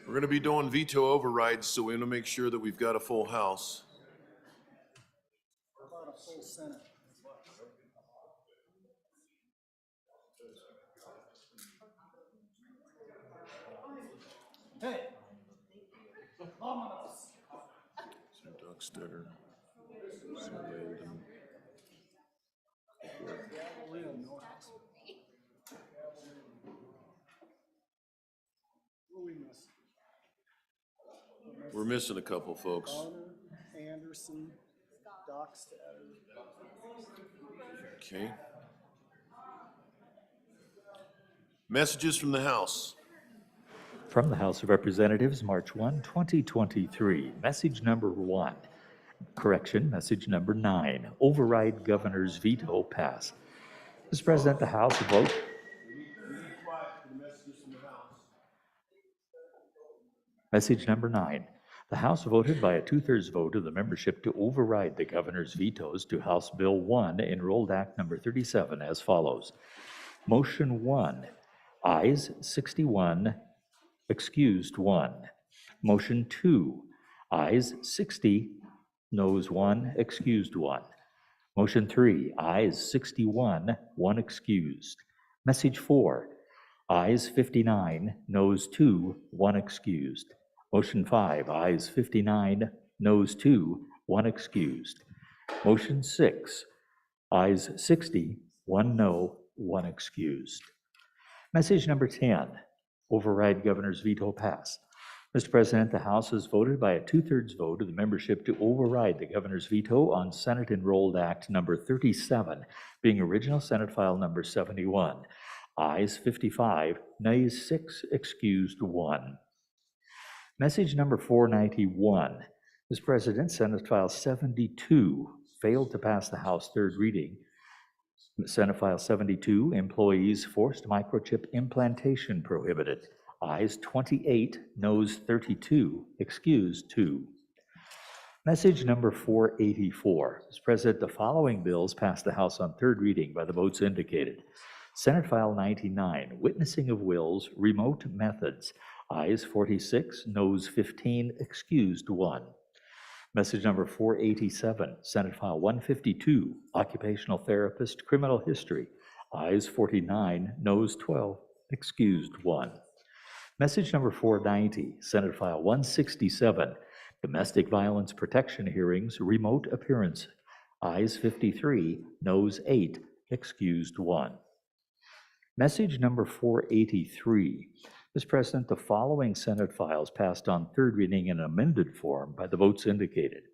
We're going to be doing veto overrides, so we want to make sure that we've got a full house. What about a full Senate? Hey, vámonos. So Doug Stetter, Sue Landon. Galleria, no house. Who are we missing? We're missing a couple folks. Garner, Anderson, Dockstader. Okay. Messages from the House. From the House of Representatives, March 1, 2023. Message number 1. Correction, message number 9. Override governor's veto pass. Mr. President, the House vote. Message number 9. The House voted by a 2/3 vote of the membership to override the governor's vetoes to House Bill 1, Enrolled Act number 37 as follows. Motion 1, ayes 61, excused 1. Motion 2, ayes 60, noes 1, excused 1. Motion 3, ayes 61, 1 excused. Message 4, ayes 59, noes 2, 1 excused. Motion 5, ayes 59, noes 2, 1 excused. Motion 6, ayes 60, 1 no, 1 excused. Message number 10, override governor's veto pass. Mr. President, the House has voted by a 2/3 vote of the membership to override the governor's veto on Senate Enrolled Act number 37, being original Senate file number 71. Ayes 55, nays 6, excused 1. Message number 491. Mr. President, Senate File 72 failed to pass the House third reading. Senate File 72, employees forced microchip implantation prohibited. Ayes 28, noes 32, excused 2. Message number 484. Mr. President, the following bills passed the House on third reading by the votes indicated. Senate File 99, witnessing of wills, remote methods. Ayes 46, noes 15, excused 1. Message number 487, Senate File 152, occupational therapist, criminal history. Ayes 49, noes 12, excused 1. Message number 490, Senate File 167, domestic violence protection hearings, remote appearance. Ayes 53, noes 8, excused 1. Message number 483. Mr. President, the following Senate files passed on third reading in amended form by the votes indicated.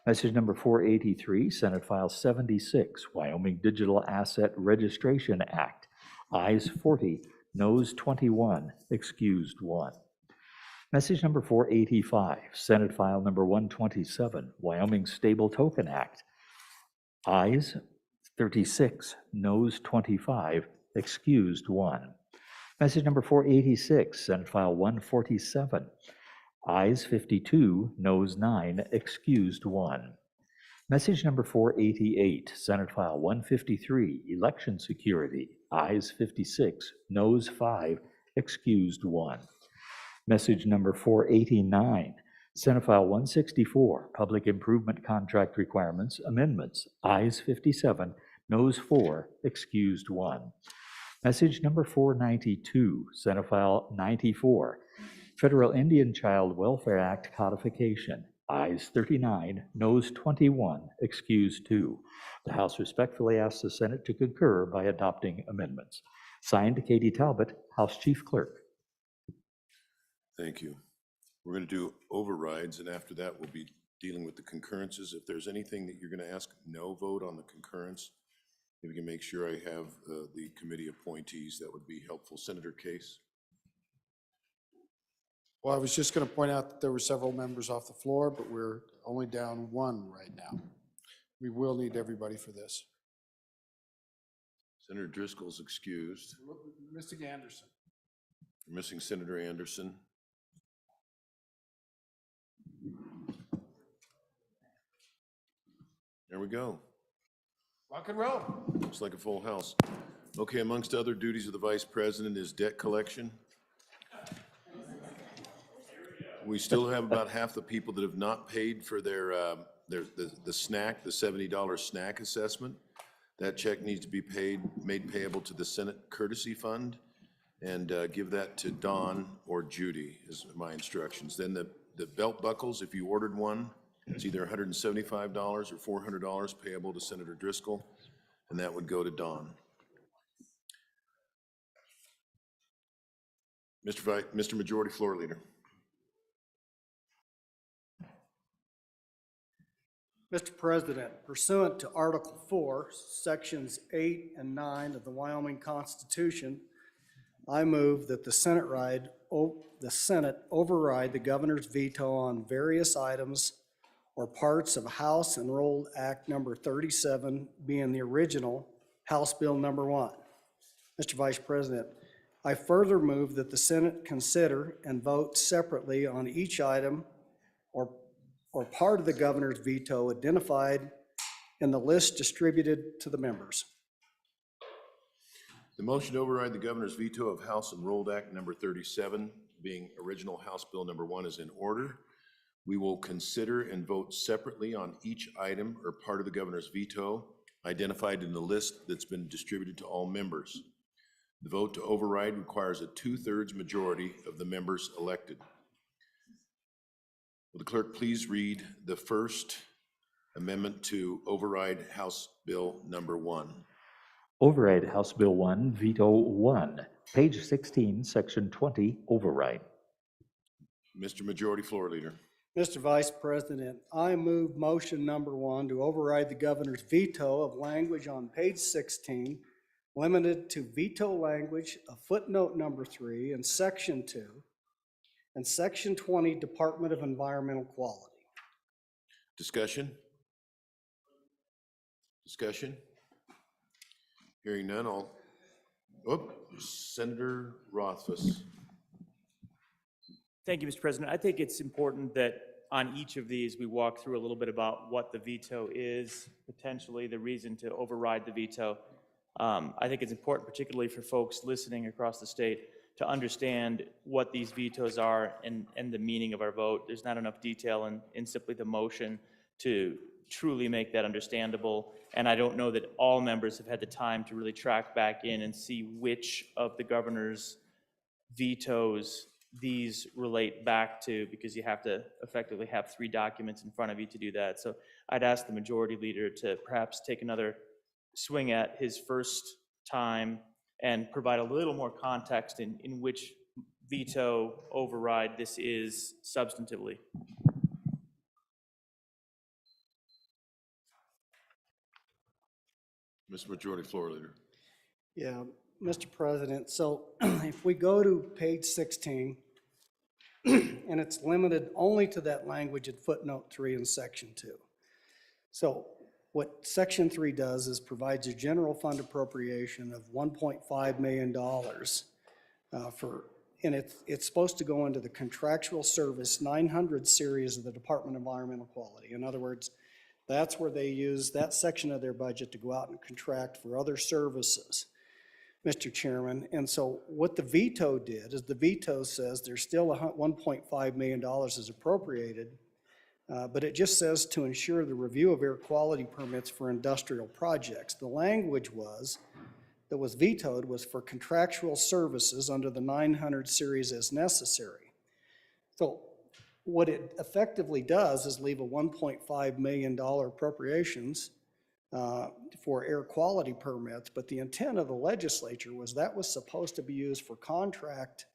Message number 483, Senate File 76, Wyoming Digital Asset Registration Act. Ayes 40, noes 21, excused 1. Message number 485, Senate File number 127, Wyoming Stable Token Act. Ayes 36, noes 25, excused 1. Message number 486, Senate File 147. Ayes 52, noes 9, excused 1. Message number 488, Senate File 153, Election Security. Ayes 56, noes 5, excused 1. Message number 489, Senate File 164, Public Improvement Contract Requirements Amendments. Ayes 57, noes 4, excused 1. Message number 492, Senate File 94, Federal Indian Child Welfare Act Codification. Ayes 39, noes 21, excused 2. The House respectfully asks the Senate to concur by adopting amendments. Signed, Katie Talbot, House Chief Clerk. Thank you. We're going to do overrides, and after that, we'll be dealing with the concurrences. If there's anything that you're going to ask no vote on the concurrence, if we can make sure I have the committee appointees, that would be helpful. Senator Case. Well, I was just going to point out that there were several members off the floor, but we're only down one right now. We will need everybody for this. Senator Driscoll's excused. Mr. Anderson. We're missing Senator Anderson. There we go. Rock and roll. Looks like a full house. Okay, amongst other duties of the Vice President is debt collection. We still have about half the people that have not paid for the snack, the $70 snack assessment. That check needs to be made payable to the Senate Courtesy Fund, and give that to Don or Judy is my instructions. Then the belt buckles, if you ordered one, it's either $175 or $400 payable to Senator Driscoll, and that would go to Don. Mr. Majority Floor Leader. Mr. President, pursuant to Article 4, Sections 8 and 9 of the Wyoming Constitution, I move that the Senate override the governor's veto on various items or parts of House Enrolled Act Number 37, being the original House Bill Number 1. Mr. Vice President, I further move that the Senate consider and vote separately on each item or part of the governor's veto identified in the list distributed to the members. The motion to override the governor's veto of House Enrolled Act Number 37, being original House Bill Number 1, is in order. We will consider and vote separately on each item or part of the governor's veto identified in the list that's been distributed to all members. The vote to override requires a 2/3 majority of the members elected. Will the clerk please read the first amendment to override House Bill Number 1? Override House Bill 1, Veto 1, page 16, section 20, override. Mr. Majority Floor Leader. Mr. Vice President, I move motion number 1 to override the governor's veto of language on page 16, limited to veto language of footnote number 3 and section 2, and section 20, Department of Environmental Quality. Discussion? Discussion? Hearing none, Senator Rothfuss. Thank you, Mr. President. I think it's important that on each of these, we walk through a little bit about what the veto is, potentially the reason to override the veto. I think it's important, particularly for folks listening across the state, to understand what these vetoes are and the meaning of our vote. There's not enough detail in simply the motion to truly make that understandable. And I don't know that all members have had the time to really track back in and see which of the governor's vetoes these relate back to, because you have to effectively have 3 documents in front of you to do that. So I'd ask the majority leader to perhaps take another swing at his first time and provide a little more context in which veto override this is substantively. Mr. Majority Floor Leader. Yeah, Mr. President, so if we go to page 16, and it's limited only to that language at footnote 3 in section 2. So what section 3 does is provides a general fund appropriation of $1.5 million and it's supposed to go into the contractual service 900 series of the Department of Environmental Quality. In other words, that's where they use that section of their budget to go out and contract for other services, Mr. Chairman. And so what the veto did is the veto says there's still $1.5 million is appropriated, but it just says to ensure the review of air quality permits for industrial projects. The language that was vetoed was for contractual services under the 900 series as necessary. So what it effectively does is leave a $1.5 million appropriations for air quality permits, but the intent of the legislature was that was supposed to be used for contract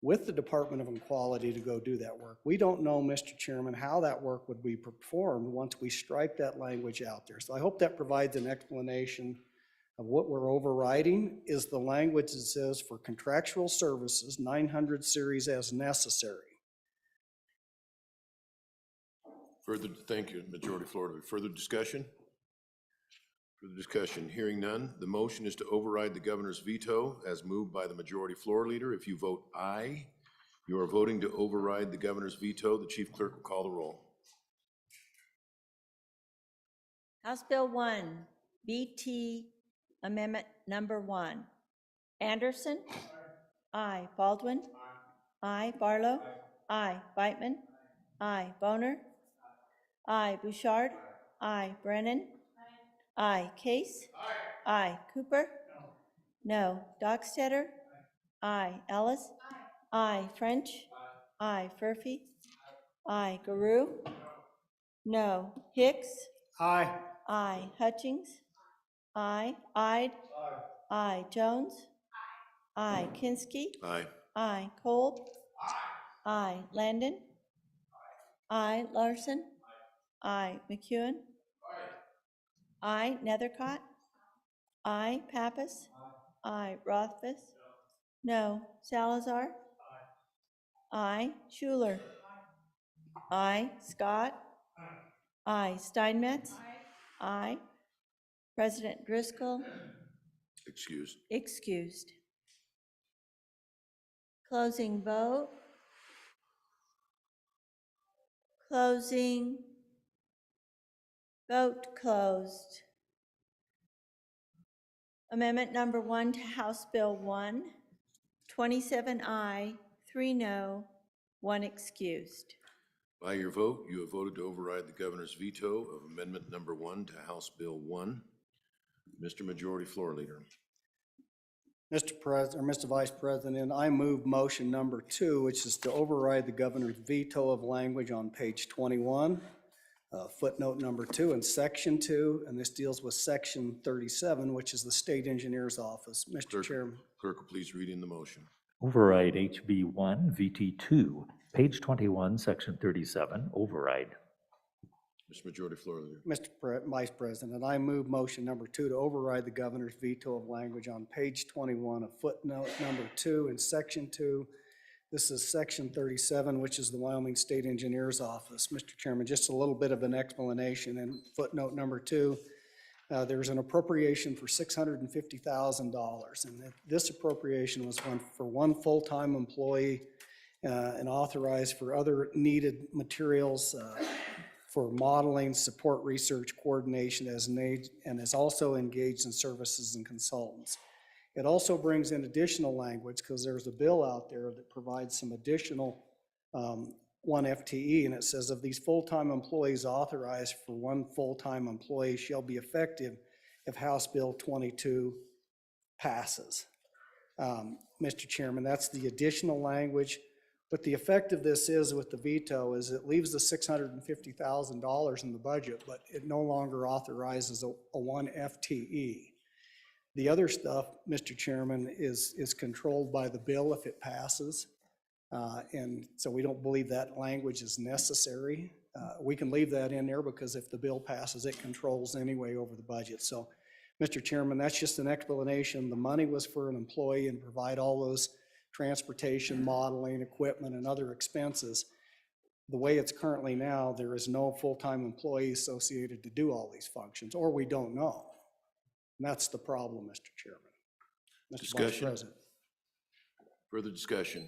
with the Department of Quality to go do that work. We don't know, Mr. Chairman, how that work would be performed once we stripe that language out there. So I hope that provides an explanation of what we're overriding is the language that says for contractual services, 900 series as necessary. Thank you, Majority Floor Leader. Further discussion? Further discussion. Hearing none, the motion is to override the governor's veto as moved by the Majority Floor Leader. If you vote aye, you are voting to override the governor's veto. The Chief Clerk will call the roll. House Bill 1, BT Amendment Number 1. Anderson? Aye. Baldwin? Aye. Barlow? Aye. Beitman? Aye. Boner? Aye. Bouchard? Aye. Brennan? Aye. Case? Aye. Cooper? No. Dockstetter? Aye. Ellis? Aye. French? Aye. Furphy? Aye. Garou? No. Hicks? Aye. Aye. Hutchings? Aye. Ide? Aye. Jones? Aye. Kinsky? Aye. Aye. Kolb? Aye. Landon? Aye. Larson? Aye. McEwen? Aye. Nethercott? Aye. Pappas? Aye. Rothfuss? No. Salazar? Aye. Schuler? Aye. Scott? Aye. Steinmetz? Aye. President Driscoll? Excused. Excused. Closing vote. Closing. Vote closed. Amendment number 1 to House Bill 1, 27 aye, 3 no, 1 excused. By your vote, you have voted to override the governor's veto of amendment number 1 to House Bill 1. Mr. Majority Floor Leader. Mr. Vice President, I move motion number 2, which is to override the governor's veto of language on page 21, footnote number 2 and section 2, and this deals with section 37, which is the state engineer's office. Mr. Chairman. Clerk will please read in the motion. Override HB 1, VT 2, page 21, section 37, override. Mr. Majority Floor Leader. Mr. Vice President, I move motion number 2 to override the governor's veto of language on page 21 of footnote number 2 in section 2. This is section 37, which is the Wyoming State Engineer's Office. Mr. Chairman, just a little bit of an explanation. In footnote number 2, there's an appropriation for $650,000, and this appropriation was for one full-time employee and authorized for other needed materials for modeling, support research, coordination as needed, and is also engaged in services and consultants. It also brings in additional language because there's a bill out there that provides some additional 1 FTE, and it says of these full-time employees authorized for one full-time employee shall be effective if House Bill 22 passes. Mr. Chairman, that's the additional language. What the effect of this is with the veto is it leaves the $650,000 in the budget, but it no longer authorizes a 1 FTE. The other stuff, Mr. Chairman, is controlled by the bill if it passes. And so we don't believe that language is necessary. We can leave that in there because if the bill passes, it controls anyway over the budget. So, Mr. Chairman, that's just an explanation. The money was for an employee and provide all those transportation, modeling, equipment, and other expenses. The way it's currently now, there is no full-time employee associated to do all these functions, or we don't know. And that's the problem, Mr. Chairman. Mr. Vice Discussion? President. Further discussion?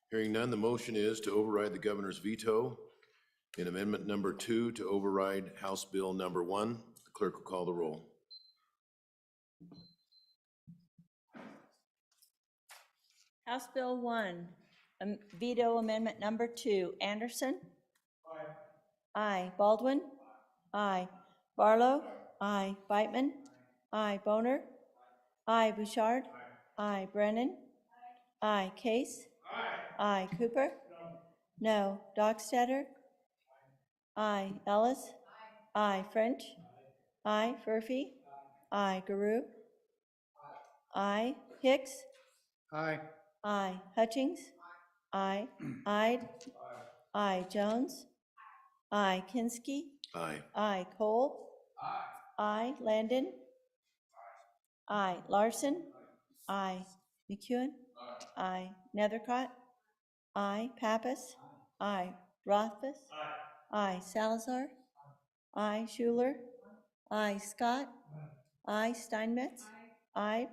Hearing none, the motion is to override the governor's veto in amendment number 2 to override House Bill number 1. The clerk will call the roll. House Bill 1, veto amendment number 2, Anderson? Aye. Baldwin? Aye. Barlow? Aye. Beitman? Aye. Boner? Aye. Bouchard? Aye. Brennan? Aye. Case? Aye. Cooper? No. Dockstetter? Aye. Ellis? Aye. French? Aye. Furphy? Aye. Garou? Aye. Hicks? Aye. Aye. Hutchings? Aye. Ide? Aye. Jones? Aye. Kinsky? Aye. Aye. Kolb? Aye. Landon? Aye. Larson? Aye. McEwen? Aye. Nethercott? Aye. Pappas? Aye. Rothfuss? Aye. Salazar? Aye. Schuler? Aye. Scott? Aye. Steinmetz? Aye.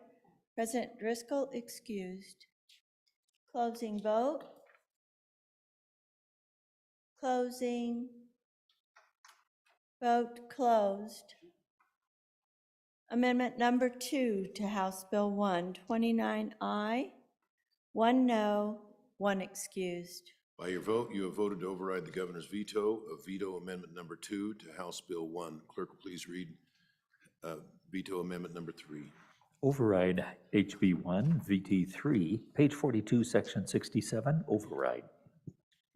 President Driscoll excused. Closing vote. Closing. Vote closed. Amendment number 2 to House Bill 1, 29 aye, 1 no, 1 excused. By your vote, you have voted to override the governor's veto of veto amendment number 2 to House Bill 1. Clerk will please read veto amendment number 3. Override HB 1, VT 3, page 42, section 67, override.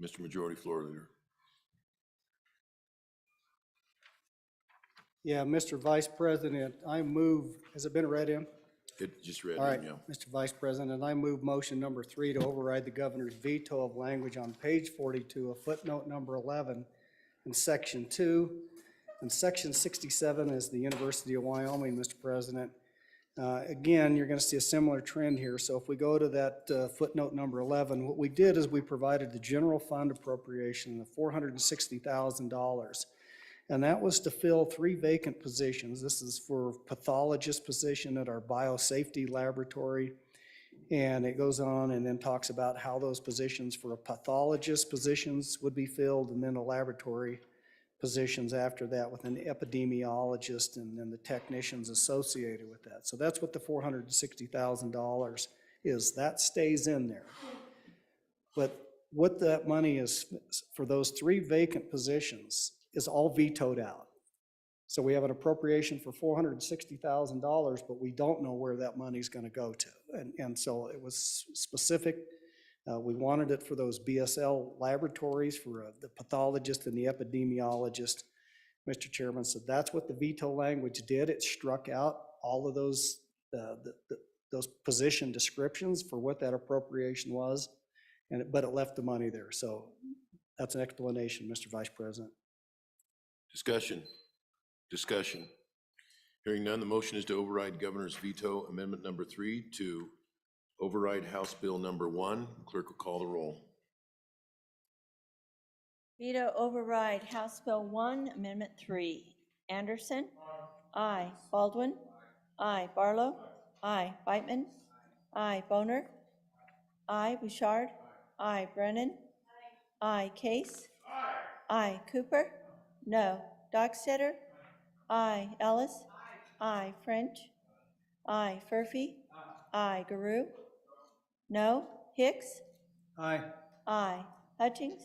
Mr. Majority Floor Leader. Yeah, Mr. Vice President, I move, has it been read in? It just read All right, in, yeah. Mr. Vice President, I move motion number 3 to override the governor's veto of language on page 42 of footnote number 11 in section 2. And section 67 is the University of Wyoming, Mr. President. Again, you're going to see a similar trend here. So if we go to that footnote number 11, what we did is we provided the general fund appropriation of $460,000. And that was to fill 3 vacant positions. This is for pathologist position at our biosafety laboratory. And it goes on and then talks about how those positions for a pathologist positions would be filled, and then a laboratory positions after that with an epidemiologist and then the technicians associated with that. So that's what the $460,000 is. That stays in there. But what that money is for those 3 vacant positions is all vetoed out. So we have an appropriation for $460,000, but we don't know where that money's going to go to. And so it was specific. We wanted it for those BSL laboratories, for the pathologist and the epidemiologist. Mr. Chairman said that's what the veto language did. It struck out all of those position descriptions for what that appropriation was, but it left the money there. So that's an explanation, Mr. Vice President. Discussion. Discussion. Hearing none, the motion is to override governor's veto amendment number 3 to override House Bill number 1. Clerk will call the roll. Veto override House Bill 1, Amendment 3. Anderson? Aye. Baldwin? Aye. Barlow? Aye. Beitman? Aye. Boner? Aye. Bouchard? Aye. Brennan? Aye. Case? Aye. Cooper? No. Dockstader? Aye. Ellis? Aye. French? Aye. Furphy? Aye. Garou? No. Hicks? Aye. Aye. Hutchings?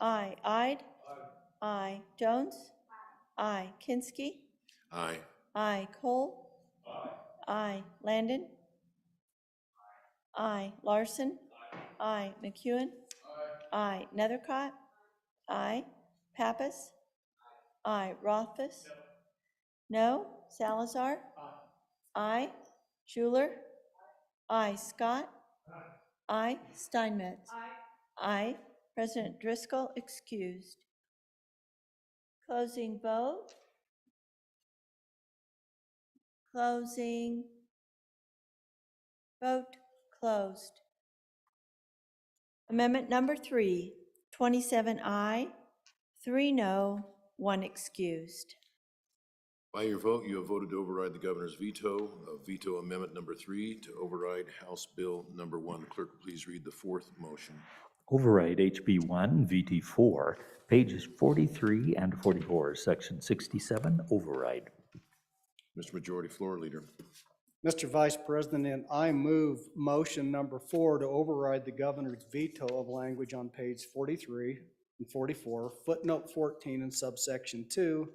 Aye. Ide? Aye. Jones? Aye. Kinski? Aye. Aye. Cole? Aye. Landon? Aye. Larson? Aye. McEwen? Aye. Nethercott? Aye. Pappas? Aye. Rothfuss? No. Salazar? Aye. Schuler? Aye. Scott? Aye. Steinmetz? Aye. President Driscoll excused. Closing vote. Closing. Vote closed. Amendment number 3, 27 aye, 3 no, 1 excused. By your vote, you have voted to override the governor's veto of veto amendment number 3 to override House Bill number 1. Clerk, please read the 4th motion. Override HB 1, VT 4, pages 43 and 44, section 67, override. Mr. Majority Floor Leader. Mr. Vice President, I move motion number 4 to override the governor's veto of language on page 43 and 44, footnote 14 in subsection 2.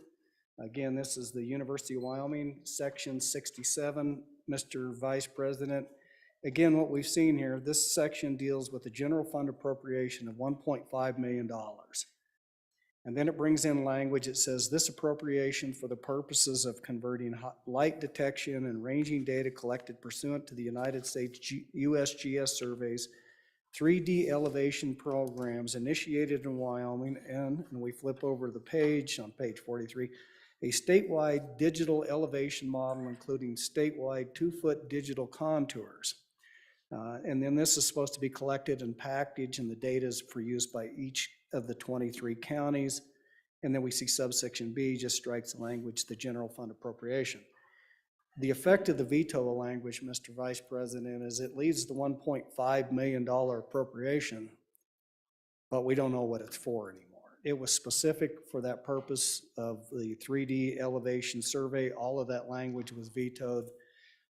Again, this is the University of Wyoming, section 67. Mr. Vice President, again, what we've seen here, this section deals with the general fund appropriation of $1.5 million. And then it brings in language. It says this appropriation for the purposes of converting light detection and ranging data collected pursuant to the United States USGS surveys, 3D elevation programs initiated in Wyoming, and we flip over the page on page 43, a statewide digital elevation model including statewide 2-foot digital contours. And then this is supposed to be collected and packaged, and the data is for use by each of the 23 counties. And then we see subsection B just strikes the language, the general fund appropriation. The effect of the veto language, Mr. Vice President, is it leaves the $1.5 million appropriation, but we don't know what it's for anymore. It was specific for that purpose of the 3D elevation survey. All of that language was vetoed.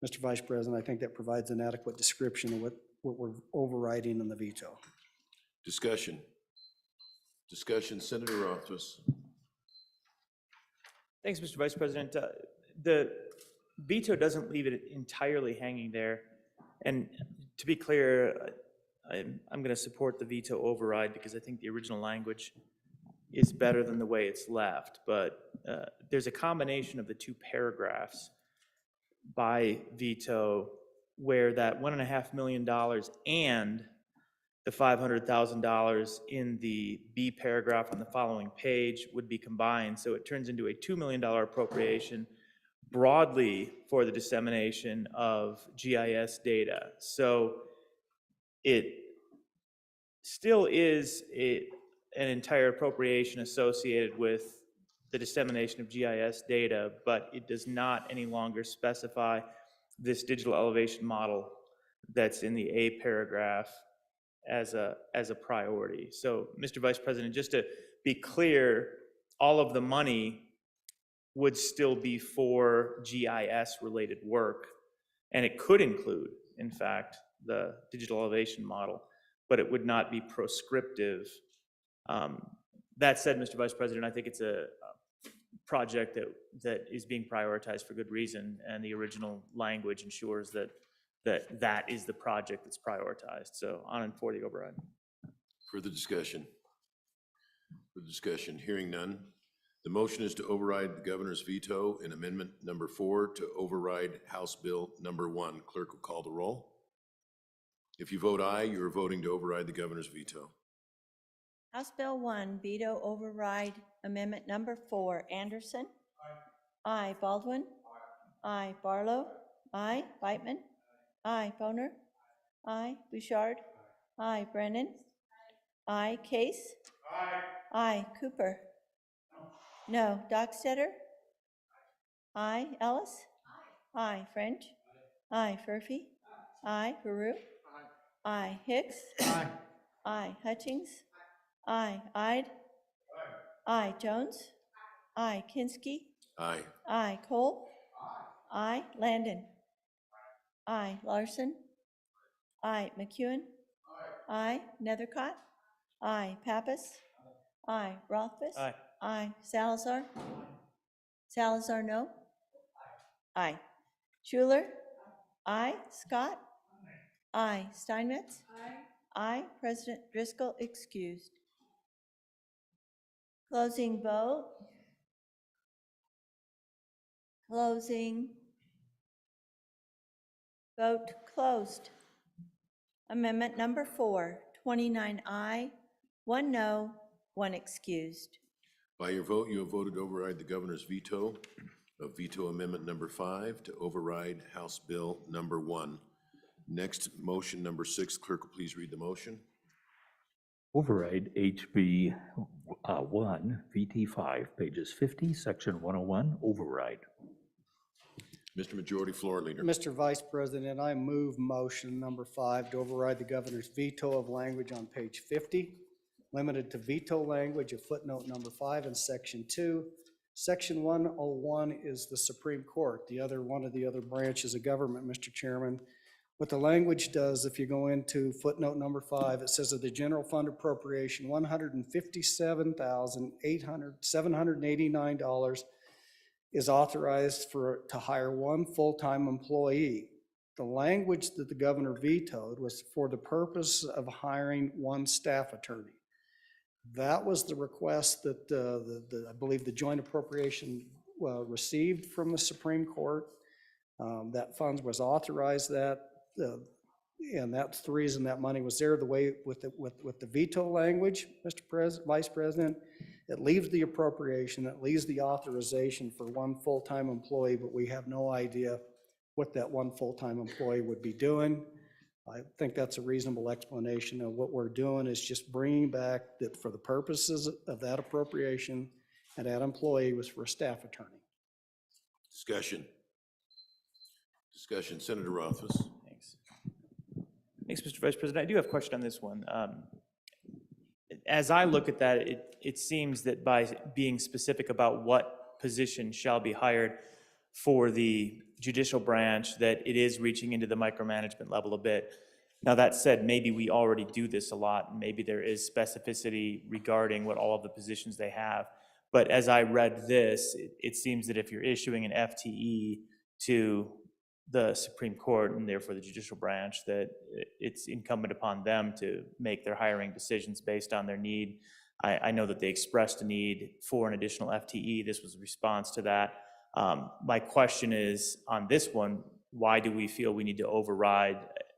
Mr. Vice President, I think that provides an adequate description of what we're overriding in the veto. Discussion. Discussion, Senator Rothfuss. Thanks, Mr. Vice President. The veto doesn't leave it entirely hanging there. And to be clear, I'm going to support the veto override because I think the original language is better than the way it's left. But there's a combination of the two paragraphs by veto where that $1.5 million and the $500,000 in the B paragraph on the following page would be combined. So it turns into a $2 million appropriation broadly for the dissemination of GIS data. So it still is an entire appropriation associated with the dissemination of GIS data, but it does not any longer specify this digital elevation model that's in the A paragraph as a priority. So, Mr. Vice President, just to be clear, all of the money would still be for GIS-related work, and it could include, in fact, the digital elevation model, but it would not be proscriptive. That said, Mr. Vice President, I think it's a project that is being prioritized for good reason, and the original language ensures that is the project that's prioritized. So on and for the override. Further discussion? Further discussion? Hearing none. The motion is to override the governor's veto in amendment number 4 to override House Bill number 1. Clerk will call the roll. If you vote aye, you are voting to override the governor's veto. House Bill 1, veto override amendment number 4, Anderson. Aye. Baldwin. Aye. Barlow. Aye. Beitman. Aye. Boner. Aye. Bouchard. Aye. Brennan. Aye. Case. Aye. Cooper. No. Dockstetter. Aye. Ellis. Aye. French. Aye. Furphy. Aye. Baru. Aye. Hicks. Aye. Hutchings. Aye. Ide. Aye. Jones. Aye. Kinski. Aye. Aye. Cole. Aye. Landon. Aye. Larson. Aye. McEwen. Aye. Nethercott. Aye. Pappas. Aye. Rothfuss. Aye. Aye. Salazar. Salazar, no. Aye. Schuler. Aye. Scott. Aye. Steinmetz. Aye. President Driscoll excused. Closing vote. Closing. Vote closed. Amendment number 4, 29 aye, 1 no, 1 excused. By your vote, you have voted to override the governor's veto of veto amendment number 5 to override House Bill number 1. Next, motion number 6. Clerk, will please read the motion. Override HB 1, VT 5, pages 50, section 101, override. Mr. Majority Floor Leader. Mr. Vice President, I move motion number 5 to override the governor's veto of language on page 50, limited to veto language of footnote number 5 in section 2. Section 101 is the Supreme Court, one of the other branches of government, Mr. Chairman. What the language does, if you go into footnote number 5, it says that the general fund appropriation, $157,789 is authorized to hire 1 full-time employee. The language that the governor vetoed was for the purpose of hiring 1 staff attorney. That was the request that I believe the joint appropriation received from the Supreme Court. That funds was authorized and that's the reason that money was there. The way with the veto language, Vice President, it leaves the appropriation, it leaves the authorization for 1 full-time employee, but we have no idea what that 1 full-time employee would be doing. I think that's a reasonable explanation of what we're doing is just bringing back that for the purposes of that appropriation and that employee was for a staff attorney. Discussion. Discussion. Senator Rothfuss. Thanks. Thanks, Mr. Vice President. I do have a question on this one. As I look at that, it seems that by being specific about what position shall be hired for the judicial branch, that it is reaching into the micromanagement level a bit. Now, that said, maybe we already do this a lot, and maybe there is specificity regarding what all of the positions they have. But as I read this, it seems that if you're issuing an FTE to the Supreme Court and therefore the judicial branch, that it's incumbent upon them to make their hiring decisions based on their need. I know that they expressed a need for an additional FTE. This was a response to that. My question is, on this one, why do we feel we need to override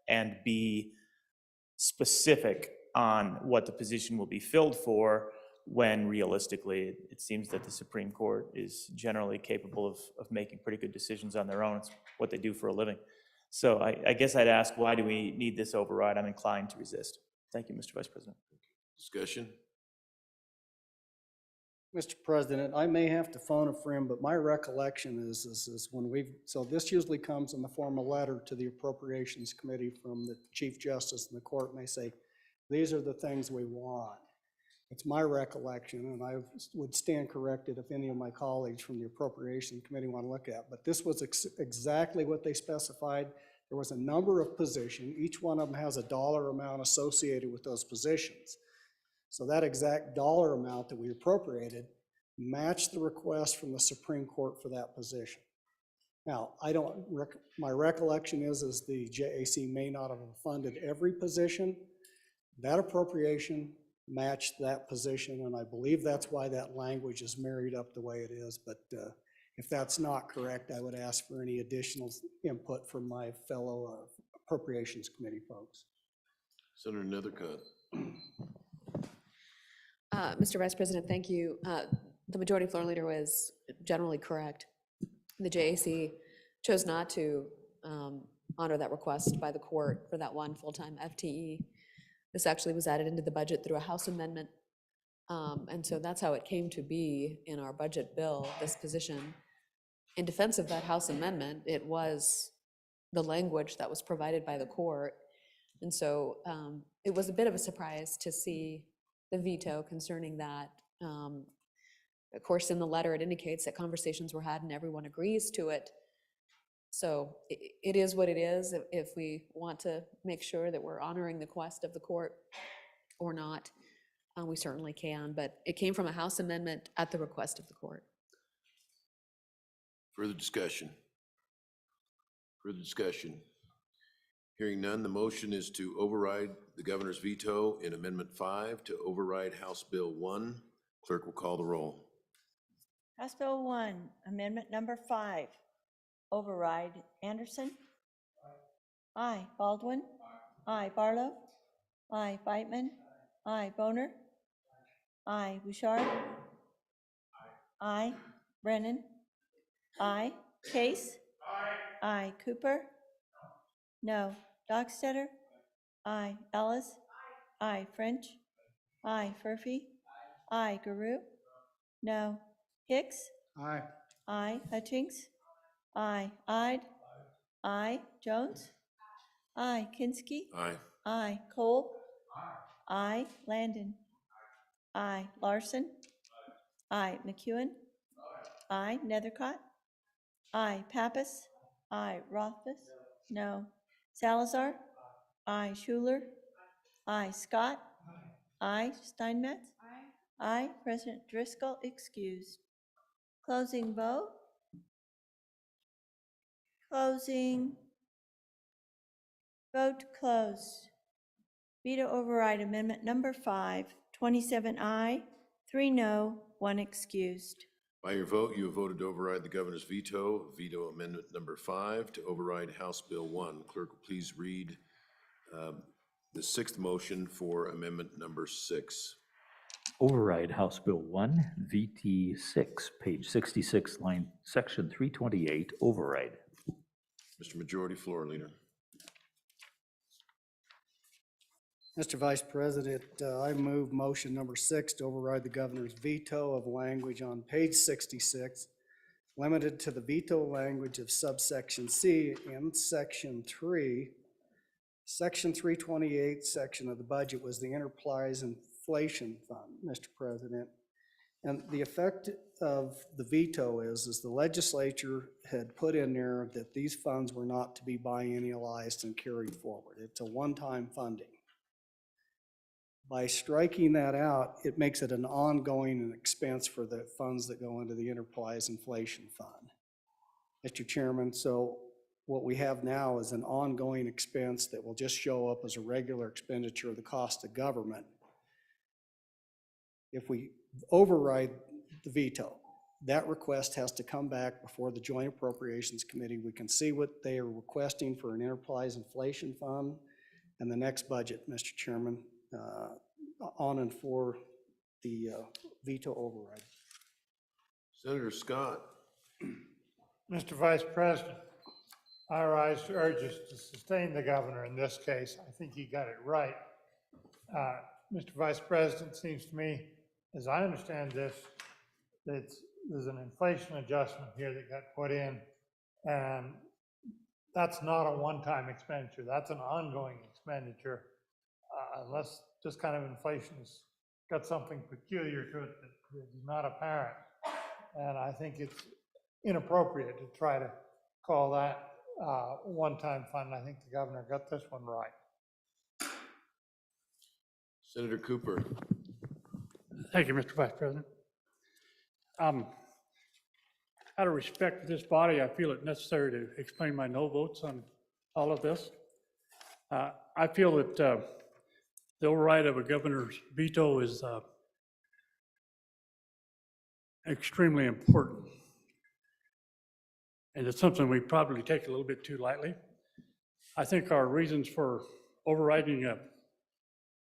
and be specific on what the position will be filled for, when realistically it seems that the Supreme Court is generally capable of making pretty good decisions on their own? It's what they do for a living. So I guess I'd ask, why do we need this override? I'm inclined to resist. Thank you, Mr. Vice President. Discussion? Mr. President, I may have to phone a friend, but my recollection is when so this usually comes in the form of a letter to the Appropriations Committee from the Chief Justice in the court, and they say, these are the things we want. It's my recollection, and I would stand corrected if any of my colleagues from the Appropriations Committee want to look at, but this was exactly what they specified. There was a number of positions. Each one of them has a dollar amount associated with those positions. So that exact dollar amount that we appropriated matched the request from the Supreme Court for that position. Now, my recollection is the JAC may not have funded every position. That appropriation matched that position, and I believe that's why that language is married up the way it is. But if that's not correct, I would ask for any additional input from my fellow Appropriations Committee folks. Senator Nethercutt. Mr. Vice President, thank you. The Majority Floor Leader was generally correct. The JAC chose not to honor that request by the court for that one full-time FTE. This actually was added into the budget through a House amendment. And so that's how it came to be in our budget bill, this position. In defense of that House amendment, it was the language that was provided by the court. And so it was a bit of a surprise to see the veto concerning that. Of course, in the letter, it indicates that conversations were had and everyone agrees to it. So it is what it is. If we want to make sure that we're honoring the request of the court or not, we certainly can, but it came from a House amendment at the request of the court. Further discussion? Further discussion? Hearing none, the motion is to override the governor's veto in Amendment 5 to override House Bill 1. Clerk will call the roll. House Bill 1, Amendment number 5, override. Anderson? Aye. Baldwin? Aye. Barlow? Aye. Beitman? Aye. Boner? Aye. Bouchard? Aye. Brennan? Aye. Case? Aye. Cooper? No. Dockstetter? Aye. Ellis? Aye. French? Aye. Furphy? Aye. Guru? No. Hicks? Aye. Aye. Hutchings? Aye. Ide? Aye. Jones? Aye. Kinsky? Aye. Aye. Cole? Aye. Landon? Aye. Larson? Aye. McEwen? Aye. Nethercott? Aye. Pappas? Aye. Rothfuss? No. Salazar? Aye. Schuler? Aye. Scott? Aye. Steinmetz? Aye. President Driscoll excused. Closing vote. Closing. Vote closed. Veto override amendment number 5, 27 aye, 3 no, 1 excused. By your vote, you have voted to override the governor's veto amendment number 5 to override House Bill 1. Clerk, will please read the sixth motion for amendment number 6. Override House Bill 1, VT 6, page 66, line, section 328, override. Mr. Majority Floor Leader. Mr. Vice President, I move motion number 6 to override the governor's veto of language on page 66, limited to the veto language of subsection C in section 3. Section 328 section of the budget was the enterprise inflation fund, Mr. President. And the effect of the veto is the legislature had put in there that these funds were not to be biennialized and carried forward. It's a one-time funding. By striking that out, it makes it an ongoing expense for the funds that go into the Enterprise Inflation Fund. Mr. Chairman, so what we have now is an ongoing expense that will just show up as a regular expenditure of the cost of government. If we override the veto, that request has to come back before the Joint Appropriations Committee. We can see what they are requesting for an Enterprise Inflation Fund and the next budget, Mr. Chairman, on and for the veto override. Senator Scott. Mr. Vice President, I rise to urge us to sustain the governor in this case. I think he got it right. Mr. Vice President, it seems to me, as I understand this, that there's an inflation adjustment here that got put in, and that's not a one-time expenditure. That's an ongoing expenditure, unless this kind of inflation's got something peculiar to it that is not apparent. And I think it's inappropriate to try to call that one-time fund. I think the governor got this one right. Senator Cooper. Thank you, Mr. Vice President. Out of respect for this body, I feel it necessary to explain my no votes on all of this. I feel that the override of a governor's veto is extremely important. And it's something we probably take a little bit too lightly. I think our reasons for overriding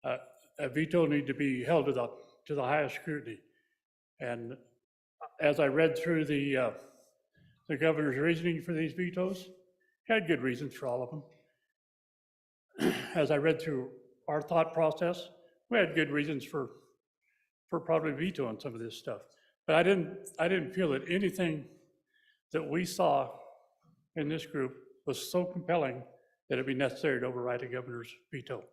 a veto need to be held to the highest scrutiny. And as I read through the governor's reasoning for these vetoes, he had good reasons for all of them. As I read through our thought process, we had good reasons for probably vetoing some of this stuff. But I didn't feel that anything that we saw in this group was so compelling that it'd be necessary to override the governor's veto.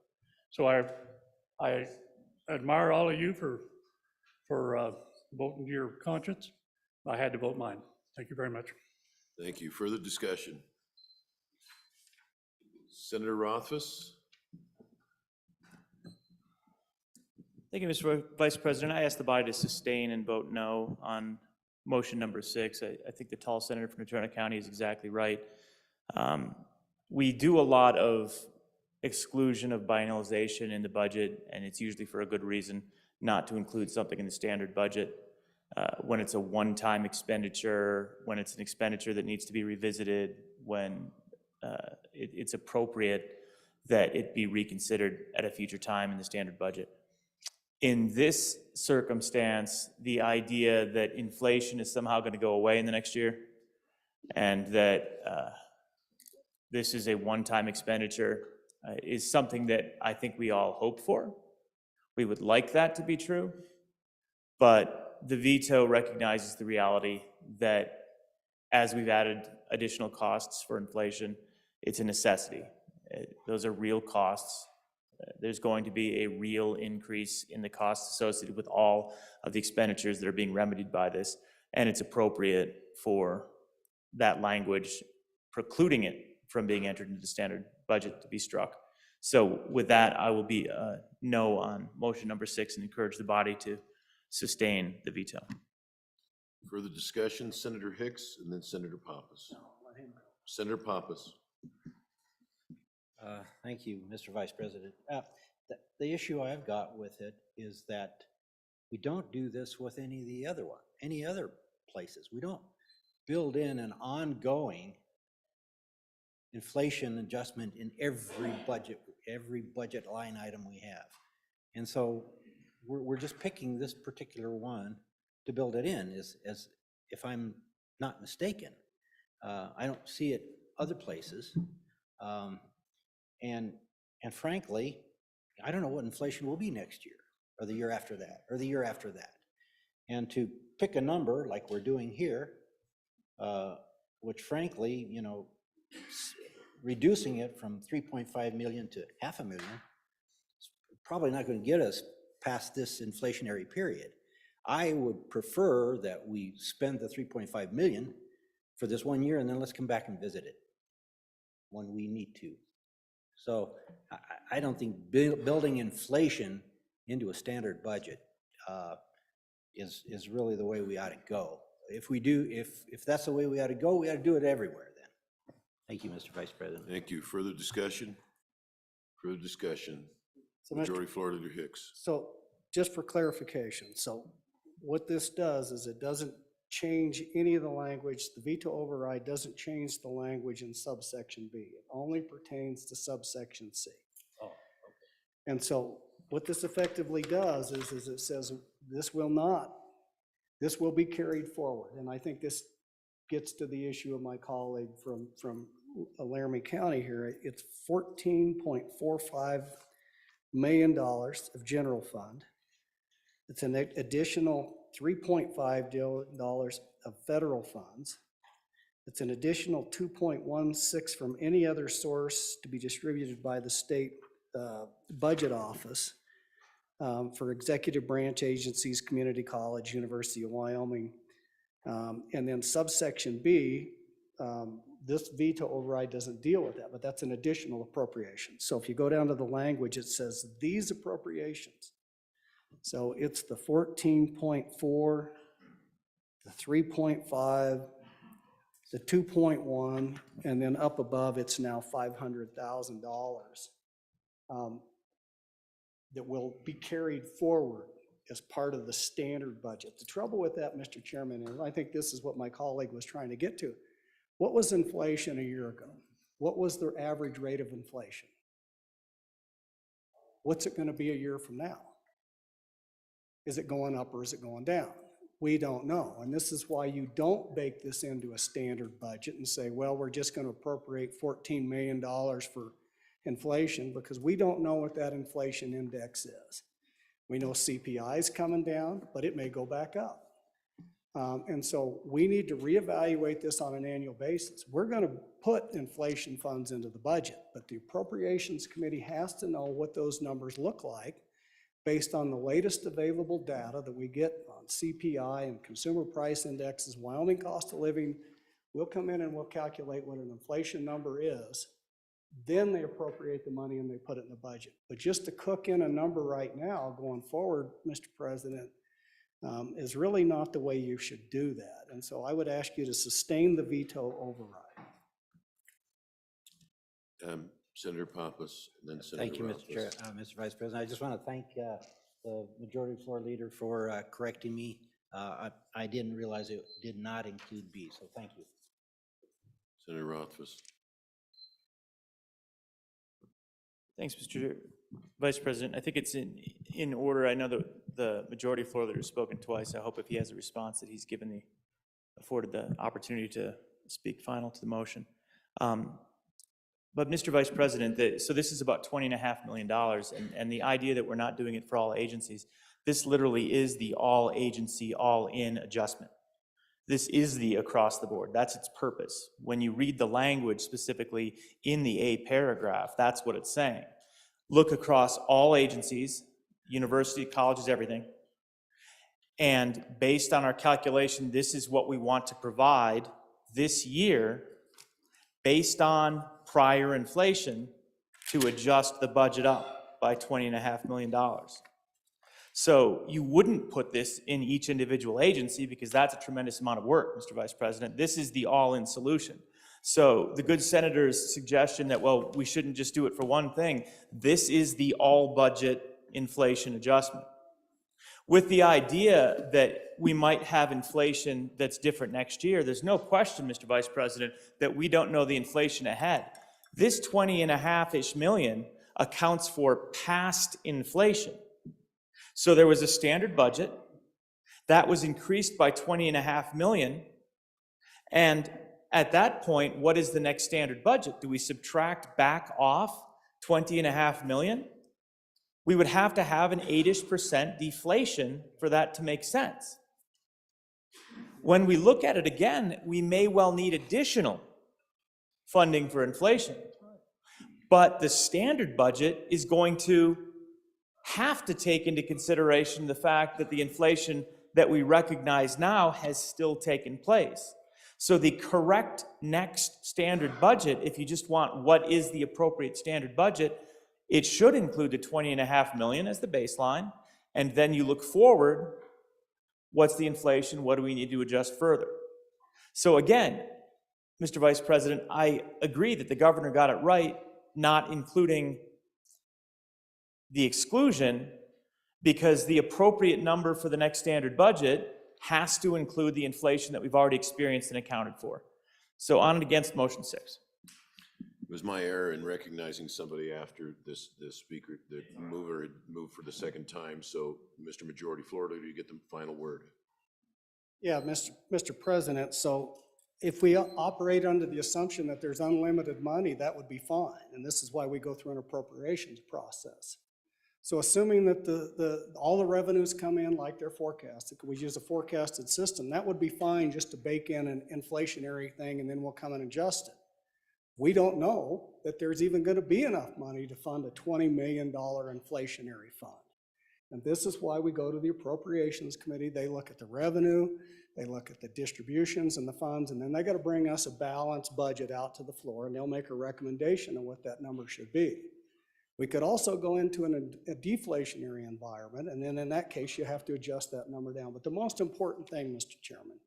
So I admire all of you for voting your conscience. I had to vote mine. Thank you very much. Thank you. Further discussion? Senator Rothfuss? Thank you, Mr. Vice President. I ask the body to sustain and vote no on motion number 6. I think the tall senator from Natrona County is exactly right. We do a lot of exclusion of biennialization in the budget, and it's usually for a good reason, not to include something in the standard budget. When it's a one-time expenditure, when it's an expenditure that needs to be revisited, when it's appropriate that it be reconsidered at a future time in the standard budget. In this circumstance, the idea that inflation is somehow going to go away in the next year and that this is a one-time expenditure is something that I think we all hope for. We would like that to be true, but the veto recognizes the reality that as we've added additional costs for inflation, it's a necessity. Those are real costs. There's going to be a real increase in the costs associated with all of the expenditures that are being remedied by this, and it's appropriate for that language precluding it from being entered into the standard budget to be struck. So with that, I will be no on motion number 6 and encourage the body to sustain the veto. Further discussion? Senator Hicks and then Senator Pappas. Senator Pappas. Thank you, Mr. Vice President. The issue I've got with it is that we don't do this with any other places. We don't build in an ongoing inflation adjustment in every budget line item we have. And so we're just picking this particular one to build it in, as if I'm not mistaken. I don't see it other places. And frankly, I don't know what inflation will be next year, or the year after that, or the year after that. And to pick a number like we're doing here, which frankly, reducing it from 3.5 million to 500,000, is probably not going to get us past this inflationary period. I would prefer that we spend the 3.5 million for this 1 year, and then let's come back and visit it when we need to. So I don't think building inflation into a standard budget is really the way we ought to go. If we do, if that's the way we ought to go, we ought to do it everywhere then. Thank you, Mr. Vice President. Thank you. Further discussion? Further discussion? So, Mr. Majority Floor Leader Hicks. So just for clarification, so what this does is it doesn't change any of the language. The veto override doesn't change the language in subsection B. It only pertains to subsection C. Oh, okay. And so what this effectively does is it says this will be carried forward. And I think this gets to the issue of my colleague from Laramie County here. It's $14.45 million of general fund. It's an additional $3.5 billion of federal funds. It's an additional 2.16 from any other source to be distributed by the state budget office for executive branch agencies, community college, University of Wyoming. And then subsection B, this veto override doesn't deal with that, but that's an additional appropriation. So if you go down to the language, it says these appropriations. So it's the 14.4, the 3.5, the 2.1, and then up above it's now $500,000 that will be carried forward as part of the standard budget. The trouble with that, Mr. Chairman, and I think this is what my colleague was trying to get to, what was inflation a year ago? What was their average rate of inflation? What's it going to be a year from now? Is it going up or is it going down? We don't know. And this is why you don't bake this into a standard budget and say, well, we're just going to appropriate $14 million for inflation, because we don't know what that inflation index is. We know CPI is coming down, but it may go back up. And so we need to reevaluate this on an annual basis. We're going to put inflation funds into the budget, but the Appropriations Committee has to know what those numbers look like based on the latest available data that we get on CPI and consumer price indexes, Wyoming cost of living. We'll come in and we'll calculate what an inflation number is. Then they appropriate the money and they put it in the budget. But just to cook in a number right now going forward, Mr. President, is really not the way you should do that. And so I would ask you to sustain the veto override. Senator Pappas, and then Senator Thank you, Mr. Chair, Rothfuss. Mr. Vice President. I just want to thank the Majority Floor Leader for correcting me. I didn't realize it did not include B, so thank you. Senator Rothfuss. Thanks, Mr. Vice President. I think it's in order. I know that the Majority Floor Leader has spoken twice. I hope if he has a response that he's afforded the opportunity to speak final to the motion. But Mr. Vice President, so this is about $20.5 million, and the idea that we're not doing it for all agencies, this literally is the all agency, all in adjustment. This is the across the board. That's its purpose. When you read the language specifically in the A paragraph, that's what it's saying. Look across all agencies, university, colleges, everything. And based on our calculation, this is what we want to provide this year based on prior inflation to adjust the budget up by $20.5 million. So you wouldn't put this in each individual agency because that's a tremendous amount of work, Mr. Vice President. This is the all-in solution. So the good senator's suggestion that, well, we shouldn't just do it for one thing, this is the all-budget inflation adjustment. With the idea that we might have inflation that's different next year, there's no question, Mr. Vice President, that we don't know the inflation ahead. This 20.5-ish million accounts for past inflation. So there was a standard budget that was increased by 20.5 million. And at that point, what is the next standard budget? Do we subtract back off 20.5 million? We would have to have an 8-ish% deflation for that to make sense. When we look at it again, we may well need additional funding for inflation. But the standard budget is going to have to take into consideration the fact that the inflation that we recognize now has still taken place. So the correct next standard budget, if you just want what is the appropriate standard budget, it should include the 20.5 million as the baseline, and then you look forward, what's the inflation, what do we need to adjust further? So again, Mr. Vice President, I agree that the governor got it right, not including the exclusion, because the appropriate number for the next standard budget has to include the inflation that we've already experienced and accounted for. So on and against motion 6. It was my error in recognizing somebody after this speaker, the mover had moved for the second time. So, Mr. Majority Floor Leader, you get the final word. Yeah, Mr. President, so if we operate under the assumption that there's unlimited money, that would be fine. And this is why we go through an appropriations process. So assuming that all the revenues come in like they're forecasted, we use a forecasted system, that would be fine just to bake in an inflationary thing and then we'll come and adjust it. We don't know that there's even going to be enough money to fund a $20 million inflationary fund. And this is why we go to the Appropriations Committee. They look at the revenue, they look at the distributions and the funds, and then they got to bring us a balanced budget out to the floor, and they'll make a recommendation on what that number should be. We could also go into a deflationary environment, and then in that case, you have to adjust that number down. But the most important thing, Mr. Chairman,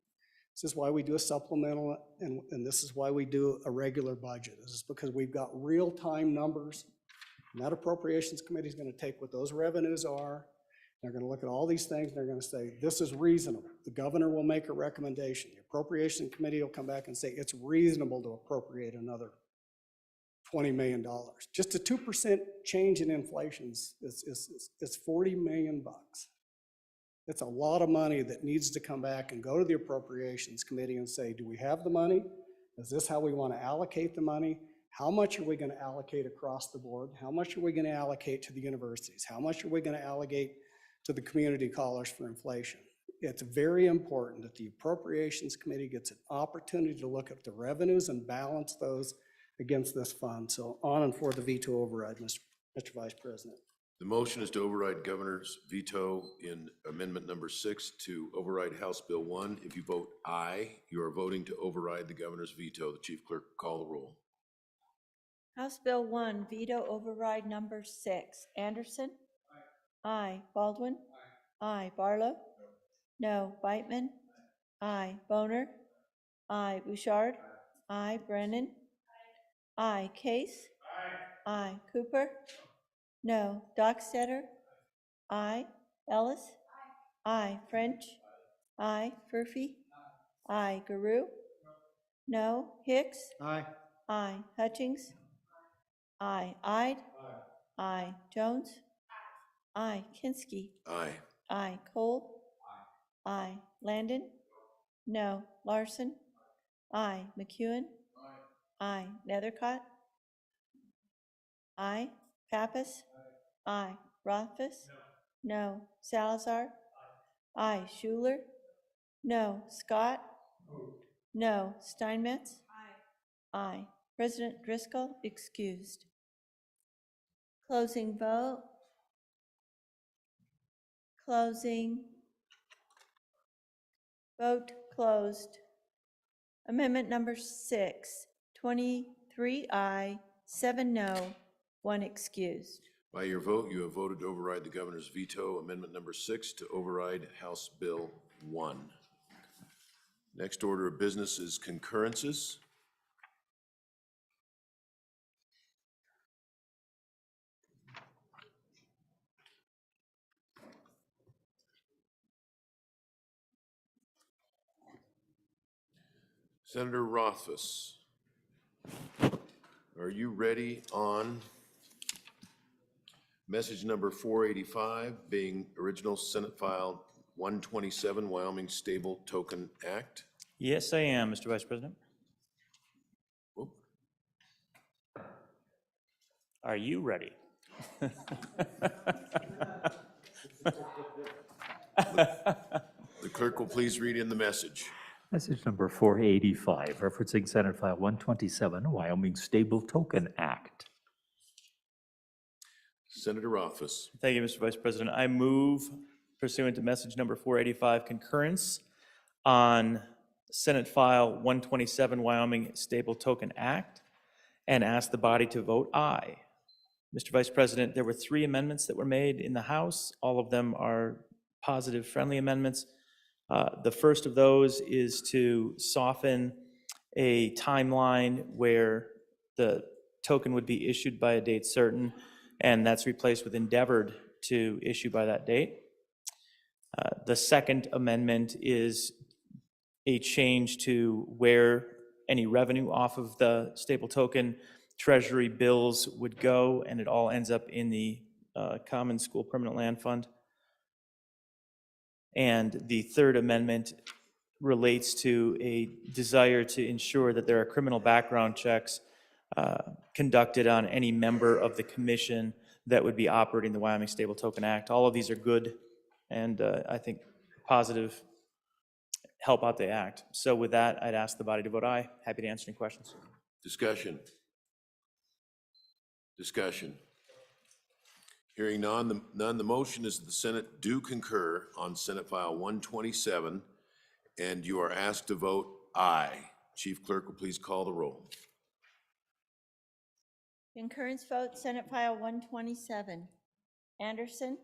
this is why we do a supplemental, and this is why we do a regular budget. This is because we've got real-time numbers. And that Appropriations Committee is going to take what those revenues are. They're going to look at all these things, and they're going to say, this is reasonable. The governor will make a recommendation. The Appropriations Committee will come back and say, it's reasonable to appropriate another $20 million. Just a 2% change in inflation is $40 million. It's a lot of money that needs to come back and go to the Appropriations Committee and say, do we have the money? Is this how we want to allocate the money? How much are we going to allocate across the board? How much are we going to allocate to the universities? How much are we going to allocate to the community college for inflation? It's very important that the Appropriations Committee gets an opportunity to look at the revenues and balance those against this fund. So on and for the veto override, Mr. Vice President. The motion is to override governor's veto in amendment number 6 to override House Bill 1. If you vote aye, you are voting to override the governor's veto. The chief clerk call the roll. House Bill 1, veto override number 6. Anderson? Aye. Baldwin? Aye. Barlow? No. Beitman? Aye. Boner? Aye. Bouchard? Aye. Brennan? Aye. Case? Aye. Cooper? No. Dockstetter? Aye. Ellis? Aye. French? Aye. Furphy? Aye. Garou? No. Hicks? Aye. Aye. Hutchings? Aye. Ide? Aye. Jones? Aye. Kinski? Aye. Aye. Cole? Aye. Landon? No. Larson? Aye. McEwen? Aye. Nethercott? Aye. Pappas? Aye. Rothfuss? No. Salazar? Aye. Schuler? No. Scott? No. Steinmetz? Aye. President Driscoll excused. Closing vote. Closing. Vote closed. Amendment number 6, 23 aye, 7 no, 1 excused. By your vote, you have voted to override the governor's veto. Amendment number 6 to override House Bill 1. Next order of business is concurrences. Senator Rothfuss, are you ready on message number 485, being original Senate File 127, Wyoming Stable Token Act? Yes, I am, Mr. Vice President. Whoop. Are you ready? The clerk will please read in the message. Message number 485, referencing Senate File 127, Wyoming Stable Token Act. Senator Rothfuss. Thank you, Mr. Vice President. I move pursuant to message number 485, concurrence on Senate File 127, Wyoming Stable Token Act, and ask the body to vote aye. Mr. Vice President, there were 3 amendments that were made in the House. All of them are positive, friendly amendments. The first of those is to soften a timeline where the token would be issued by a date certain, and that's replaced with endeavored to issue by that date. The second amendment is a change to where any revenue off of the stable token treasury bills would go, and it all ends up in the Common School Permanent Land Fund. And the third amendment relates to a desire to ensure that there are criminal background checks conducted on any member of the commission that would be operating the Wyoming Stable Token Act. All of these are good and I think positive, help out the act. So with that, I'd ask the body to vote aye. Happy to answer any questions. Discussion. Discussion. Hearing none, the motion is that the Senate do concur on Senate File 127, and you are asked to vote aye. Chief Clerk will please call the roll. Concurrence vote, Senate File 127. Anderson?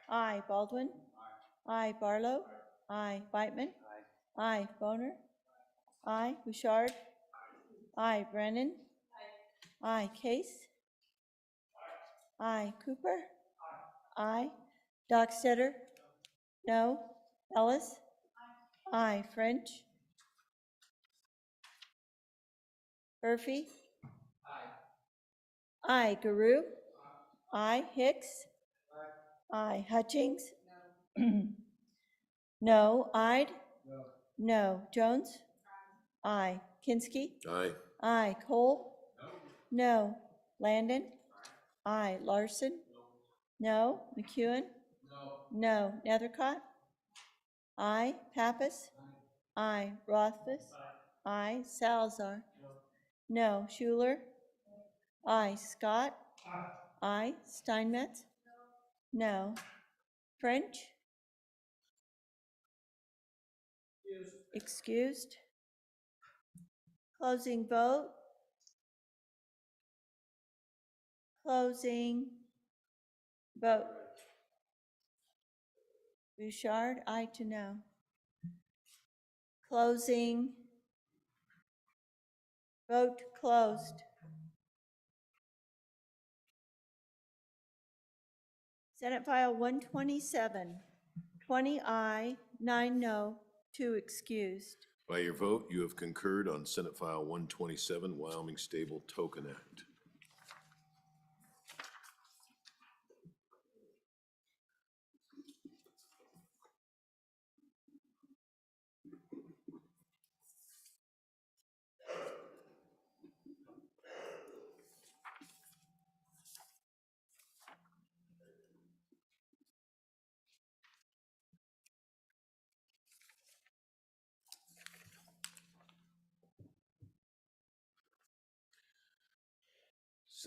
Aye. Baldwin? Aye. Barlow? Aye. Whitman? Aye. Boner? Aye. Bouchard? Aye. Brennan? Aye. Case? Aye. Cooper? Aye. Dockstetter? No. Ellis? Aye. French? Murphy? Aye. Guru? Aye. Hicks? Aye. Hutchings? No. Ide? No. Jones? Aye. Kinsky? Aye. Aye. Cole? No. Landon? Aye. Larson? No. McEwen? No. Nethercott? Aye. Pappas? Aye. Rothfuss? Aye. Salazar? No. Schuler? Aye. Scott? Aye. Steinmetz? No. French? Excused? Closing vote? Closing vote. Bouchard, aye to no. Closing. Vote closed. Senate File 127, 20 aye, 9 no, 2 excused. By your vote, you have concurred on Senate File 127, Wyoming Stable Token Act.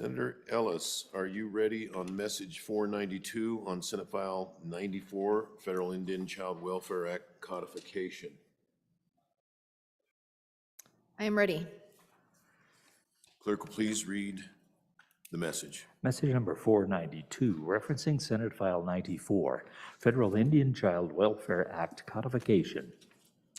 Senator Ellis, are you ready on message 492 on Senate File 94, Federal Indian Child Welfare Act codification? I am ready. Clerk will please read the message. Message number 492, referencing Senate File 94, Federal Indian Child Welfare Act codification.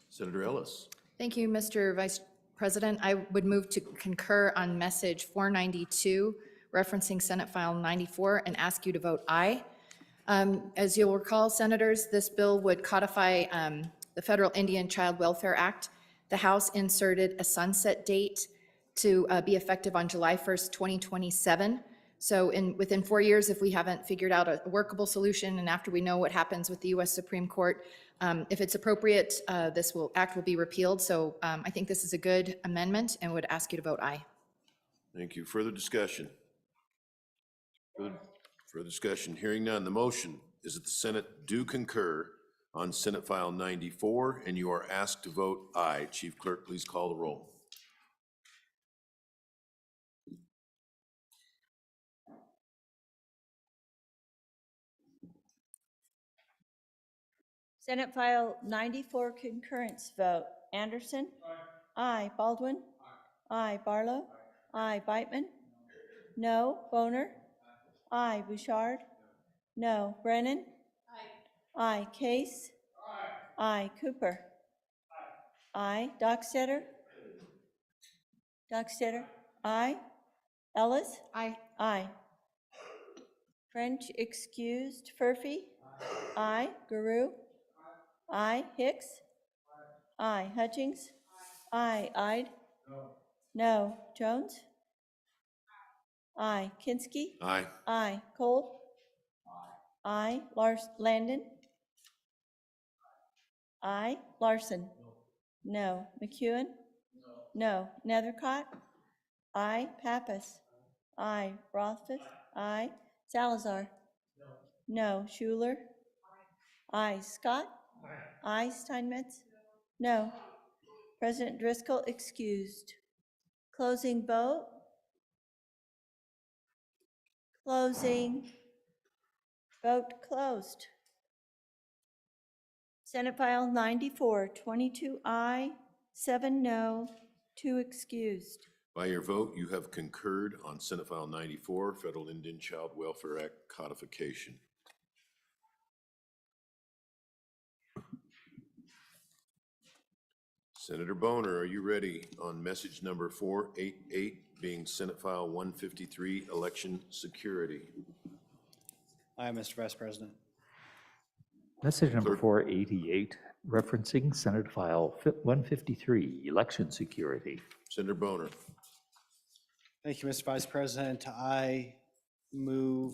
Senator Ellis. Thank you, Mr. Vice President. I would move to concur on message 492, referencing Senate File 94, and ask you to vote aye. As you'll recall, Senators, this bill would codify the Federal Indian Child Welfare Act. The House inserted a sunset date to be effective on July 1st, 2027. So within 4 years, if we haven't figured out a workable solution, and after we know what happens with the U.S. Supreme Court, if it's appropriate, this act will be repealed. So I think this is a good amendment and would ask you to vote aye. Thank you. Further discussion? Further discussion? Hearing none. The motion is that the Senate do concur on Senate File 94, and you are asked to vote aye. Chief Clerk, please call the roll. Senate File 94 concurrence vote. Anderson? Aye. Baldwin? Aye. Barlow? Aye. Beitman? No. Boner? Aye. Bouchard? No. Brennan? Aye. Case? Aye. Cooper? Aye. Dockstetter? Dockstetter? Aye. Ellis? Aye. Aye. French excused. Furphy? Aye. Guru? Aye. Hicks? Aye. Hutchings? Aye. Ide? No. Jones? Aye. Kinsky? Aye. Aye. Cole? Aye. Landon? Aye. Larson? No. McEwen? No. Nethercott? Aye. Pappas? Aye. Rothfuss? Aye. Salazar? No. Schuler? Aye. Scott? Aye. Steinmetz? No. President Driscoll excused. Closing vote. Closing. Vote closed. Senate File 94, 22 aye, 7 no, 2 excused. By your vote, you have concurred on Senate File 94, Federal Indian Child Welfare Act codification. Senator Boner, are you ready on message number 488, being Senate File 153, election security? Aye, Mr. Vice President. Message number Clerk. 488, referencing Senate File 153, election security. Senator Boner. Thank you, Mr. Vice President. I move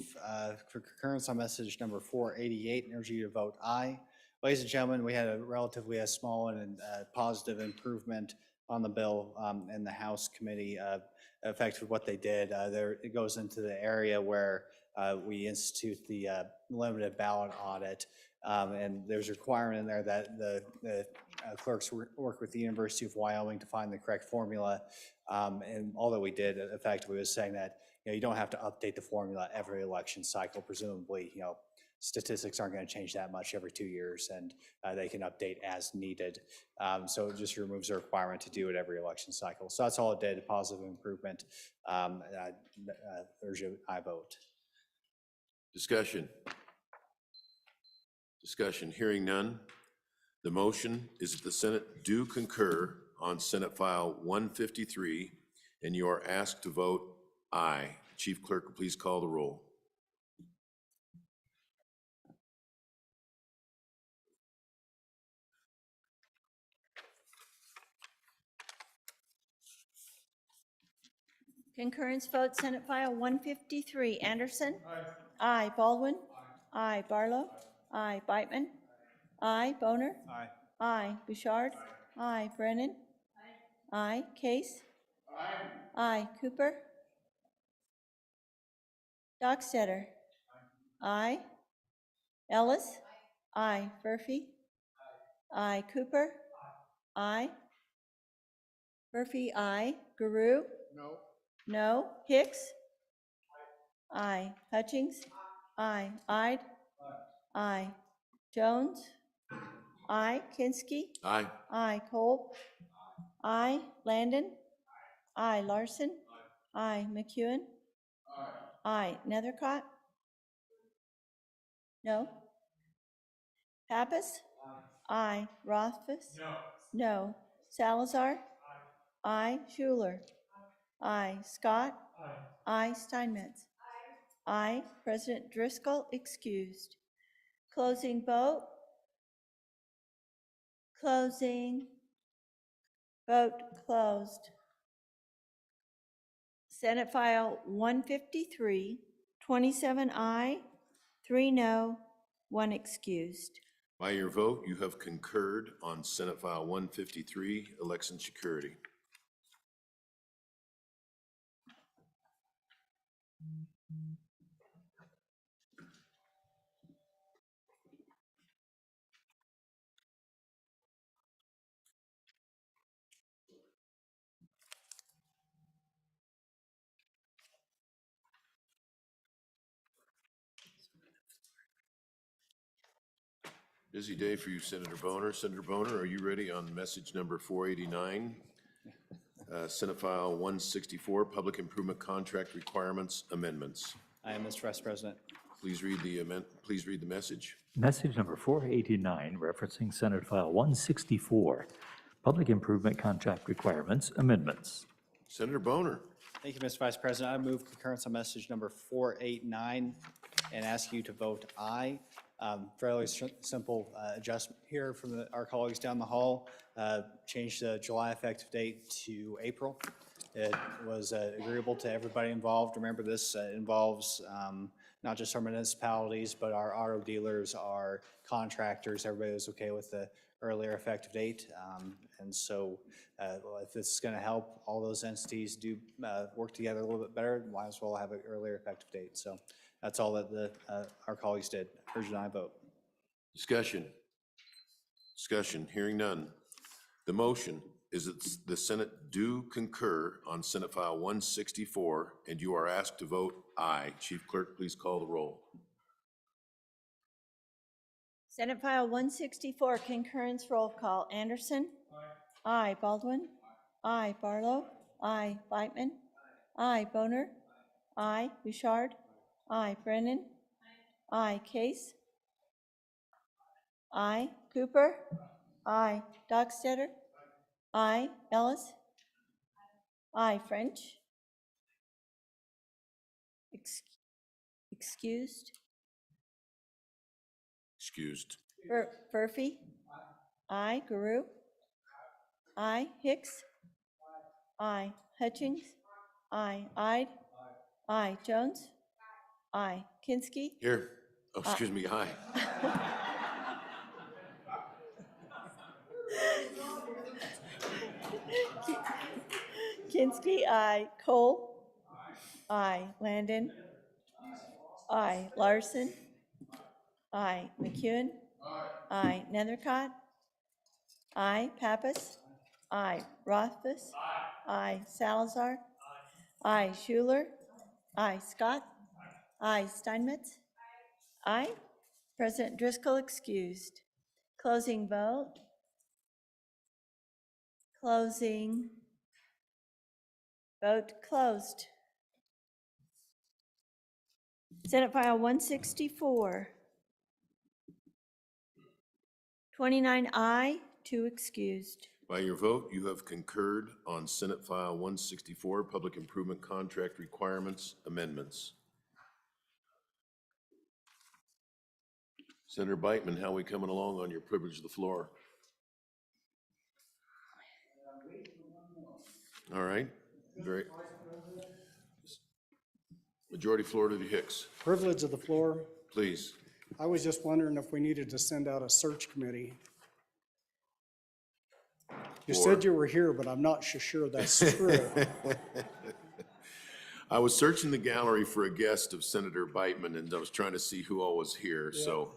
for concurrence on message number 488 and urge you to vote aye. Ladies and gentlemen, we had a small and positive improvement on the bill in the House committee. Effective what they did, it goes into the area where we institute the limited ballot audit. And there's a requirement in there that the clerks work with the University of Wyoming to find the correct formula. And all that we did effectively was saying that, you don't have to update the formula every election cycle. Presumably, statistics aren't going to change that much every 2 years, and they can update as needed. So it just removes the requirement to do it every election cycle. So that's all it did, a positive improvement. Urge you, I vote. Discussion. Discussion, hearing none. The motion is that the Senate do concur on Senate File 153, and you are asked to vote aye. Chief Clerk, please call the roll. Concurrence vote, Senate File 153. Anderson? Aye. Baldwin? Aye. Barlow? Aye. Beitman? Aye. Boner? Aye. Aye. Bouchard? Aye. Brennan? Aye. Case? Aye. Cooper? Dockstetter? Aye. Ellis? Aye. Furphy? Aye. Cooper? Aye. Furphy, aye. Guru? No. No. Hicks? Aye. Hutchings? Aye. Ide? Aye. Jones? Aye. Kinsky? Aye. Aye. Cole? Aye. Landon? Aye. Larson? Aye. McEwen? Aye. Nethercott? No. Pappas? Aye. Rothfuss? No. Salazar? Aye. Schuler? Aye. Scott? Aye. Steinmetz? Aye. President Driscoll excused. Closing vote. Closing. Vote closed. Senate File 153, 27 aye, 3 no, 1 excused. By your vote, you have concurred on Senate File 153, election security. Busy day for you, Senator Boner. Senator Boner, are you ready on message number 489? Senate File 164, Public Improvement Contract Requirements Amendments. I am, Mr. Vice President. Please read the message. Message number 489, referencing Senate File 164, Public Improvement Contract Requirements Amendments. Senator Boner. Thank you, Mr. Vice President. I move concurrence on message number 489 and ask you to vote aye. Fairly simple adjustment here from our colleagues down the hall. Change the July effective date to April. It was agreeable to everybody involved. Remember, this involves not just our municipalities, but our auto dealers, our contractors. Everybody was okay with the earlier effective date. And so if this is going to help all those entities do work together a little bit better, might as well have an earlier effective date. So that's all that our colleagues did. Urge and I vote. Discussion. Discussion. Hearing none. The motion is that the Senate do concur on Senate File 164, and you are asked to vote aye. Chief Clerk, please call the roll. Senate File 164, concurrence roll call. Anderson? Aye. Baldwin? Aye. Barlow? Aye. Beitman? Aye. Boner? Aye. Bouchard? Aye. Brennan? Aye. Case? Aye. Cooper? Aye. Dockstader? Aye. Ellis? Aye. French? Excused? Excused. Furphy? Aye. Guru? Aye. Hicks? Aye. Hutchings? Aye. Ide? Aye. Jones? Aye. Kinski? Here. Oh, excuse me, aye. Kinski? Aye. Cole? Aye. Landon? Aye. Larson? Aye. McEwen? Aye. Nethercott? Aye. Pappas? Aye. Rothfuss? Aye. Salazar? Aye. Schuler? Aye. Scott? Aye. Steinmetz? Aye. President Driscoll excused. Closing vote. Closing. Vote closed. Senate File 164. 29 aye, 2 excused. By your vote, you have concurred on Senate File 164, Public Improvement Contract Requirements Amendments. Senator Beitman, how are we coming along on your privilege of the floor? All right, very. Majority Floor to the Hicks, Privilege of the floor. please. I was just wondering if we needed to send out a search committee. You said you were here, but I'm not sure that's true. I was searching the gallery for a guest of Senator Beitman, and I was trying to see who all was here, so.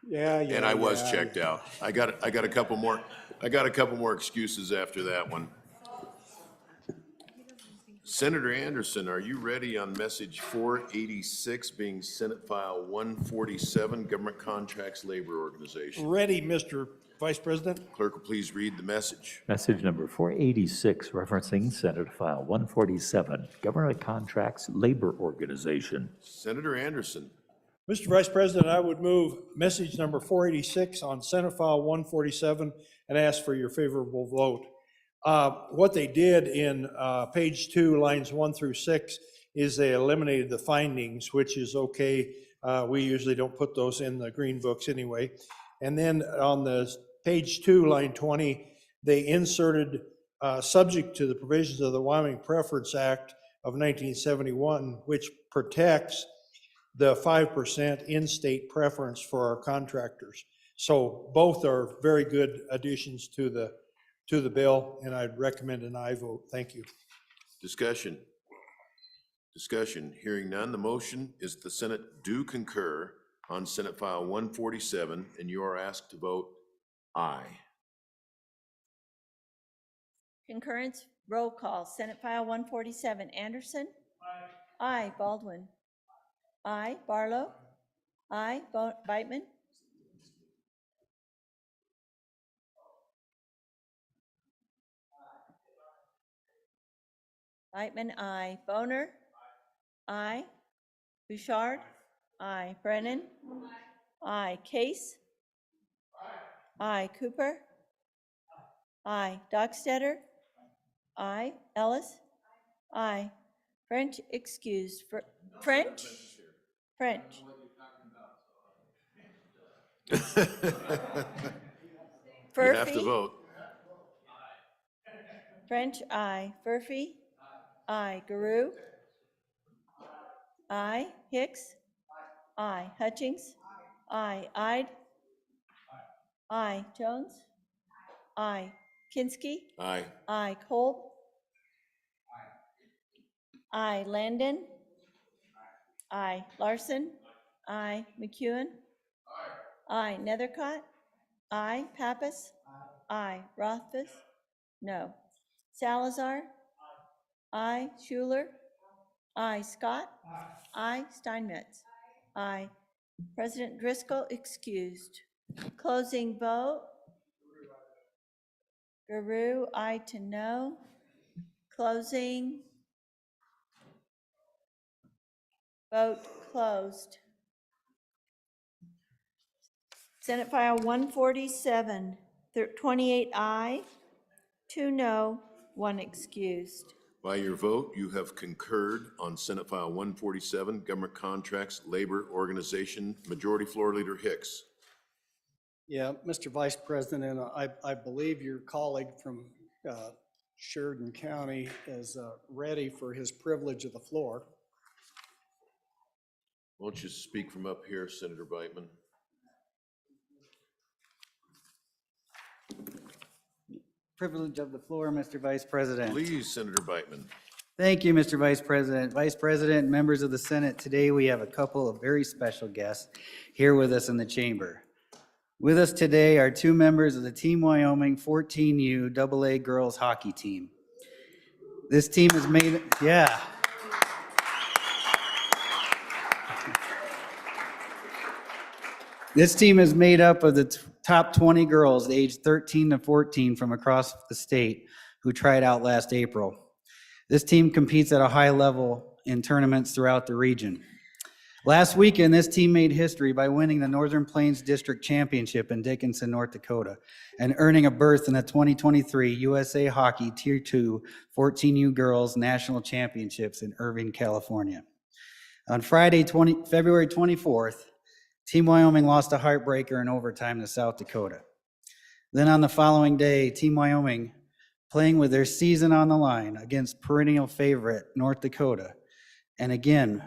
Yeah. And I was checked out. I got a couple more excuses after that one. Senator Anderson, are you ready on message 486 being Senate File 147, Government Contracts Labor Organization? Ready, Mr. Vice President. Clerk will please read the message. Message number 486, referencing Senate File 147, Government Contracts Labor Organization. Senator Anderson. Mr. Vice President, I would move message number 486 on Senate File 147 and ask for your favorable vote. What they did in page 2, lines 1 through 6, is they eliminated the findings, which is okay. We usually don't put those in the green books anyway. And then on the page 2, line 20, they inserted, subject to the provisions of the Wyoming Preference Act of 1971, which protects the 5% in-state preference for our contractors. So both are very good additions to the bill, and I'd recommend an aye vote. Thank you. Discussion. Discussion. Hearing none, the motion is the Senate do concur on Senate File 147, and you are asked to vote aye. Concurrence, roll call. Senate File 147, Anderson? Aye. Aye. Baldwin? Aye. Barlow? Aye. Beitman? Reitman, aye. Boner? Aye. Bouchard? Aye. Brennan? Aye. Case? Aye. Cooper? Aye. Dockstetter? Aye. Ellis? Aye. French excused. French? French. You have to Furphy? vote. French, aye. Furphy? Aye. Guru? Aye. Hicks? Aye. Hutchings? Aye. Ide? Aye. Jones? Aye. Kinsky? Aye. Aye. Kolb? Aye. Landon? Aye. Larson? Aye. McEwen? Aye. Nethercott? Aye. Pappas? Aye. Rothfuss? No. Salazar? Aye. Schuler? Aye. Scott? Aye. Steinmetz? Aye. President Driscoll excused. Closing vote. Guru, aye to no. Closing. Vote closed. Senate File 147, 28 aye, 2 no, 1 excused. By your vote, you have concurred on Senate File 147, Government Contracts, Labor Organization. Majority Floor Leader Hicks. Yeah, Mr. Vice President, I believe your colleague from Sheridan County is ready for his privilege of the floor. Why don't you speak from up here, Senator Beitman? Privilege of the floor, Mr. Vice President. Please, Senator Beitman. Thank you, Mr. Vice President. Vice President, members of the Senate, today we have a couple of very special guests here with us in the chamber. With us today are 2 members of the Team Wyoming 14U AA girls hockey team. This team is made, yeah. This team is made up of the top 20 girls aged 13 to 14 from across the state who tried out last April. This team competes at a high level in tournaments throughout the region. Last weekend, this team made history by winning the Northern Plains District Championship in Dickinson, North Dakota, and earning a berth in the 2023 USA Hockey Tier 2 14U Girls National Championships in Irvine, California. On Friday, February 24th, Team Wyoming lost a heartbreaker in overtime to South Dakota. Then on the following day, Team Wyoming, playing with their season on the line against perennial favorite North Dakota, and again,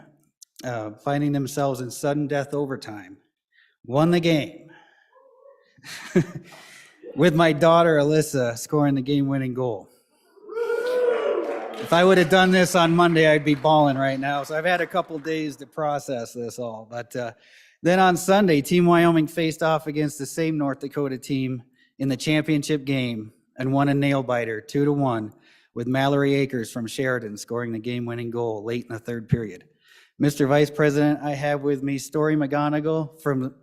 finding themselves in sudden death overtime, won the game with my daughter Alyssa scoring the game-winning goal. If I would have done this on Monday, I'd be bawling right now. So I've had a couple days to process this all. But then on Sunday, Team Wyoming faced off against the same North Dakota team in the championship game and won a nail-biter 2-1 with Mallory Akers from Sheridan scoring the game-winning goal late in the third period. Mr. Vice President, I have with me Story McGonigal from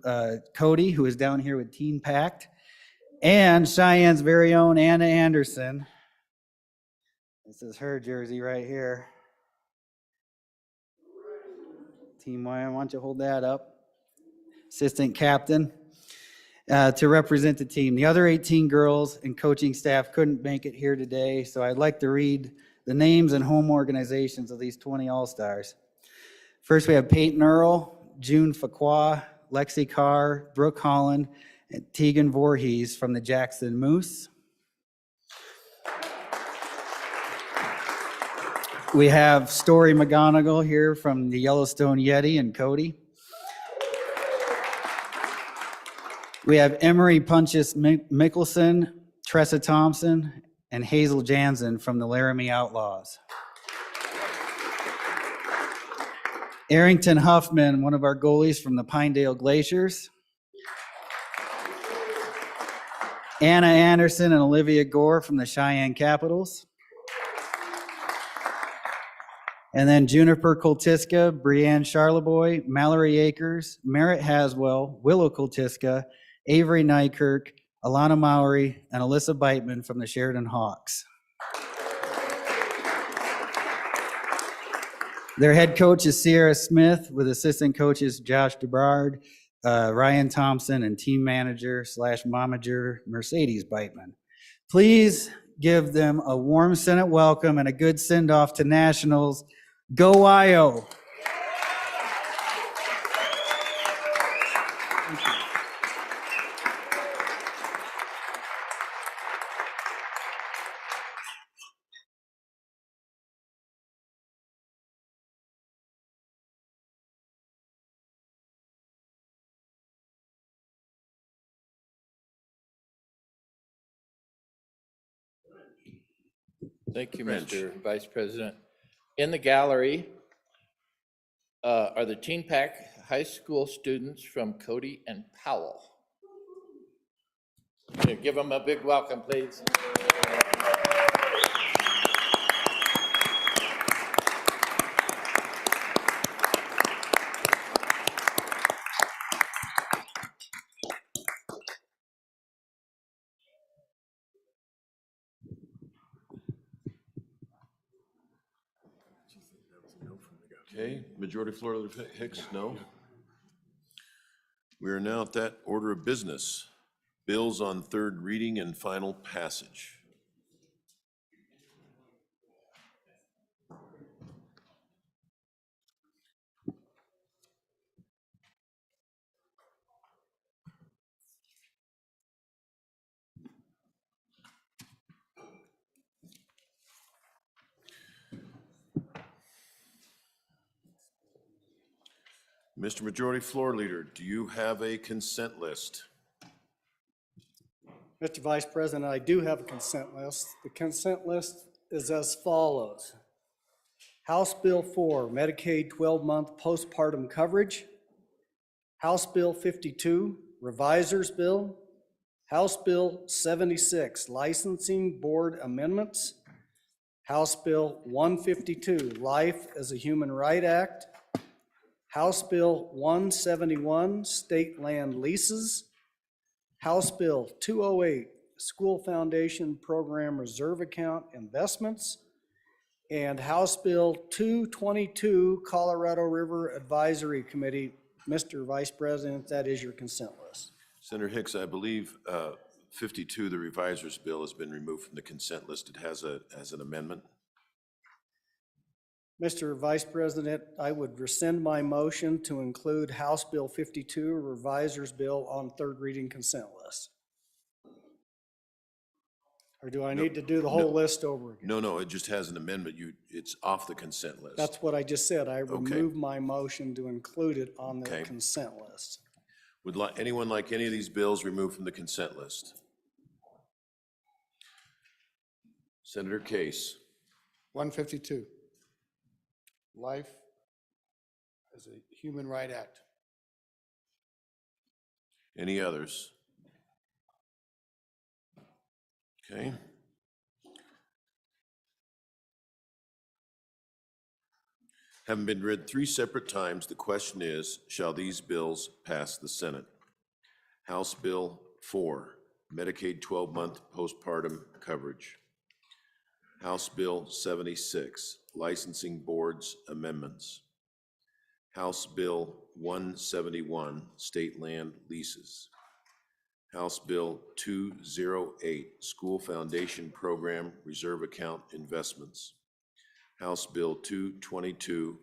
Cody, who is down here with Teen Pact, and Cheyenne's very own Anna Anderson. This is her jersey right here. Team Wyoming, why don't you hold that up? Assistant captain to represent the team. The other 18 girls and coaching staff couldn't make it here today, so I'd like to read the names and home organizations of these 20 All-Stars. First, we have Peyton Earl, June Fuqua, Lexi Carr, Brooke Holland, and Tegan Voorhees from the Jackson Moose. We have Story McGonigal here from the Yellowstone Yeti and Cody. We have Emery Punches Mickelson, Tressa Thompson, and Hazel Jansen from the Laramie Outlaws. Arrington Huffman, one of our goalies from the Pinedale Glaciers. Anna Anderson and Olivia Gore from the Cheyenne Capitals. And then Juniper Koltiska, Brianne Charleboy, Mallory Akers, Merritt Haswell, Willow Koltiska, Avery Nykirk, Alana Mowry, and Alyssa Beitman from the Sheridan Hawks. Their head coach is Sierra Smith with assistant coaches Josh DeBard, Ryan Thompson, and team manager / momager Mercedes Beitman. Please give them a warm Senate welcome and a good send-off to Nationals. Go IO! Thank you, French. Mr. Vice President. In the gallery are the Teen Pack High School students from Cody and Powell. Here, give them a big welcome, please. Okay, Majority Floor Leader Hicks, no. We are now at that order of business. Bills on third reading and final passage. Mr. Majority Floor Leader, do you have a consent list? Mr. Vice President, I do have a consent list. The consent list is as follows. House Bill 4, Medicaid 12-month postpartum coverage. House Bill 52, Revisers Bill. House Bill 76, Licensing Board Amendments. House Bill 152, Life as a Human Right Act. House Bill 171, State Land Leases. House Bill 208, School Foundation Program Reserve Account Investments. And House Bill 222, Colorado River Advisory Committee. Mr. Vice President, that is your consent list. Senator Hicks, I believe 52, the reviser's bill, has been removed from the consent list. It has an amendment. Mr. Vice President, I would rescind my motion to include House Bill 52, Reviser's Bill, on third reading consent list. Or do I need to do the whole list over again? No, it just has an amendment. It's off the consent list. That's what I just said. I removed my motion to include it on the Okay. consent list. Would anyone like any of these bills removed from the consent list? Senator Case. 152. Life as a Human Right Act. Any others? Okay. Having been read 3 separate times, the question is, shall these bills pass the Senate? House Bill 4, Medicaid 12-month postpartum coverage. House Bill 76, Licensing Boards Amendments. House Bill 171, State Land Leases. House Bill 208, School Foundation Program Reserve Account Investments. House Bill 222,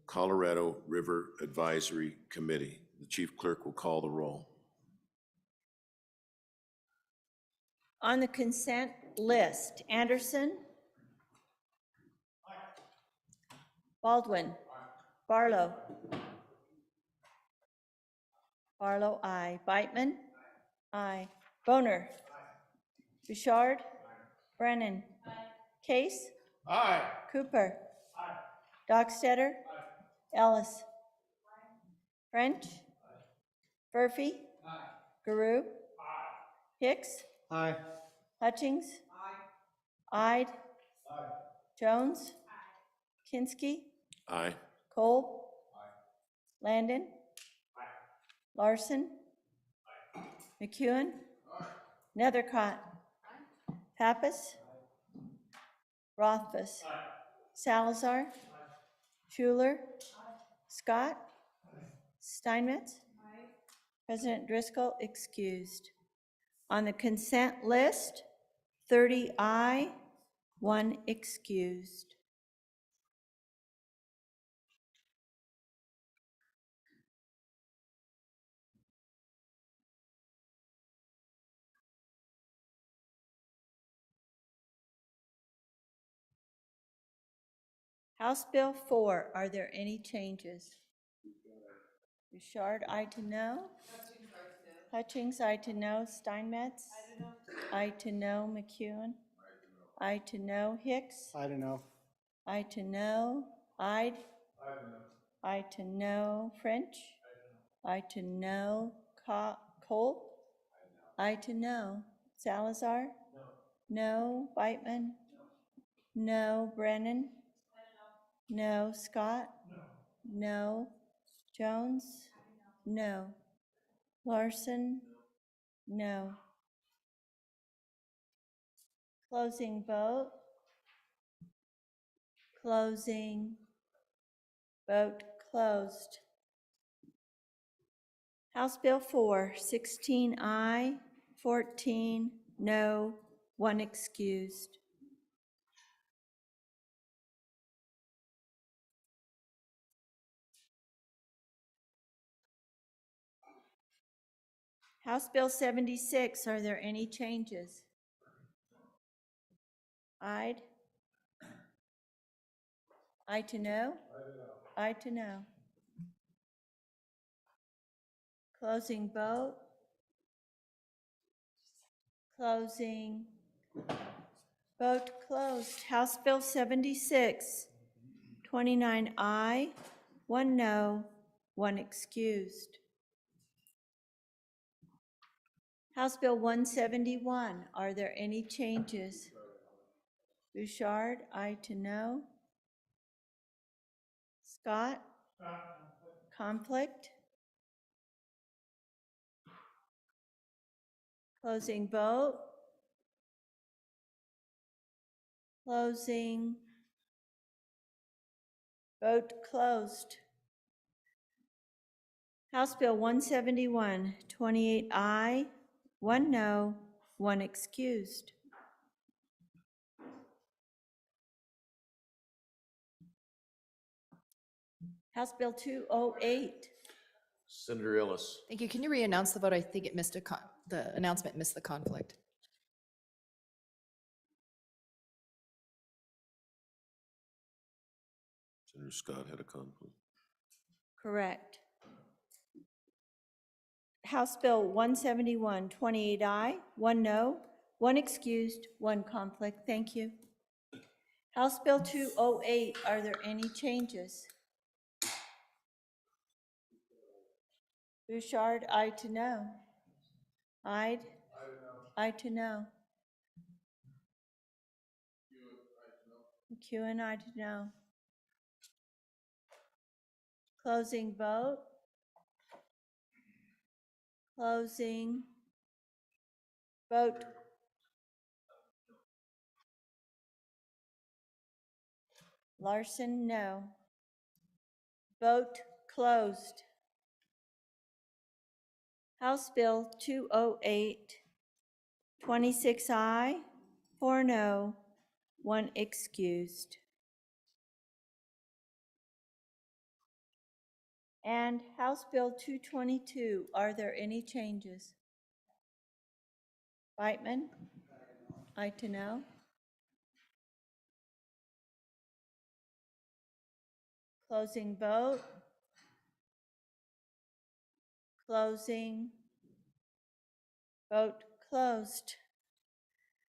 Colorado River Advisory Committee. The Chief Clerk will call the roll. On the consent list, Anderson. Baldwin. Barlow. Barlow, aye. Beitman. Aye. Boner. Bouchard. Brennan. Case. Aye. Cooper. Dockstetter. Ellis. French. Murphy. Garou. Hicks. Aye. Hutchings. Ide. Jones. Kinski. Aye. Kolb. Landon. Larson. McEwen. Nethercott. Pappas. Rothfuss. Salazar. Schuler. Scott. Steinmetz. President Driscoll excused. On the consent list, 30 aye, 1 excused. House Bill 4, are there any changes? Bouchard, aye to no. Hutchings, aye to no. Steinmetz? Aye to no. McEwen? Aye to no. Hicks? I don't know. Aye to no. Ide? Aye to no. French? Aye to no. Cole? Aye to no. Salazar? No. Beitman? No. Brennan? No. Scott? No. Jones? No. Larson? No. Closing vote. Closing. Vote closed. House Bill 4, 16 aye, 14 no, 1 excused. House Bill 76, are there any changes? Ide? Aye to no? Aye to no. Closing vote. Closing. Vote closed. House Bill 76, 29 aye, 1 no, 1 excused. House Bill 171, are there any changes? Bouchard, aye to no. Scott? Conflict? Closing vote. Closing. Vote closed. House Bill 171, 28 aye, 1 no, 1 excused. House Bill 208. Senator Ellis. Thank you. Can you re-announce the vote? I think it missed the announcement missed the conflict. Senator Scott had a conflict. Correct. House Bill 171, 28 aye, 1 no, 1 excused, 1 conflict. Thank you. House Bill 208, are there any changes? Bouchard, aye to no. Ide? Aye to no. McEwen, aye to no. Closing vote. Closing. Vote. Larson, no. Vote closed. House Bill 208, 26 aye, 4 no, 1 excused. And House Bill 222, are there any changes? Beitman? Aye to no. Closing vote. Closing. Vote closed.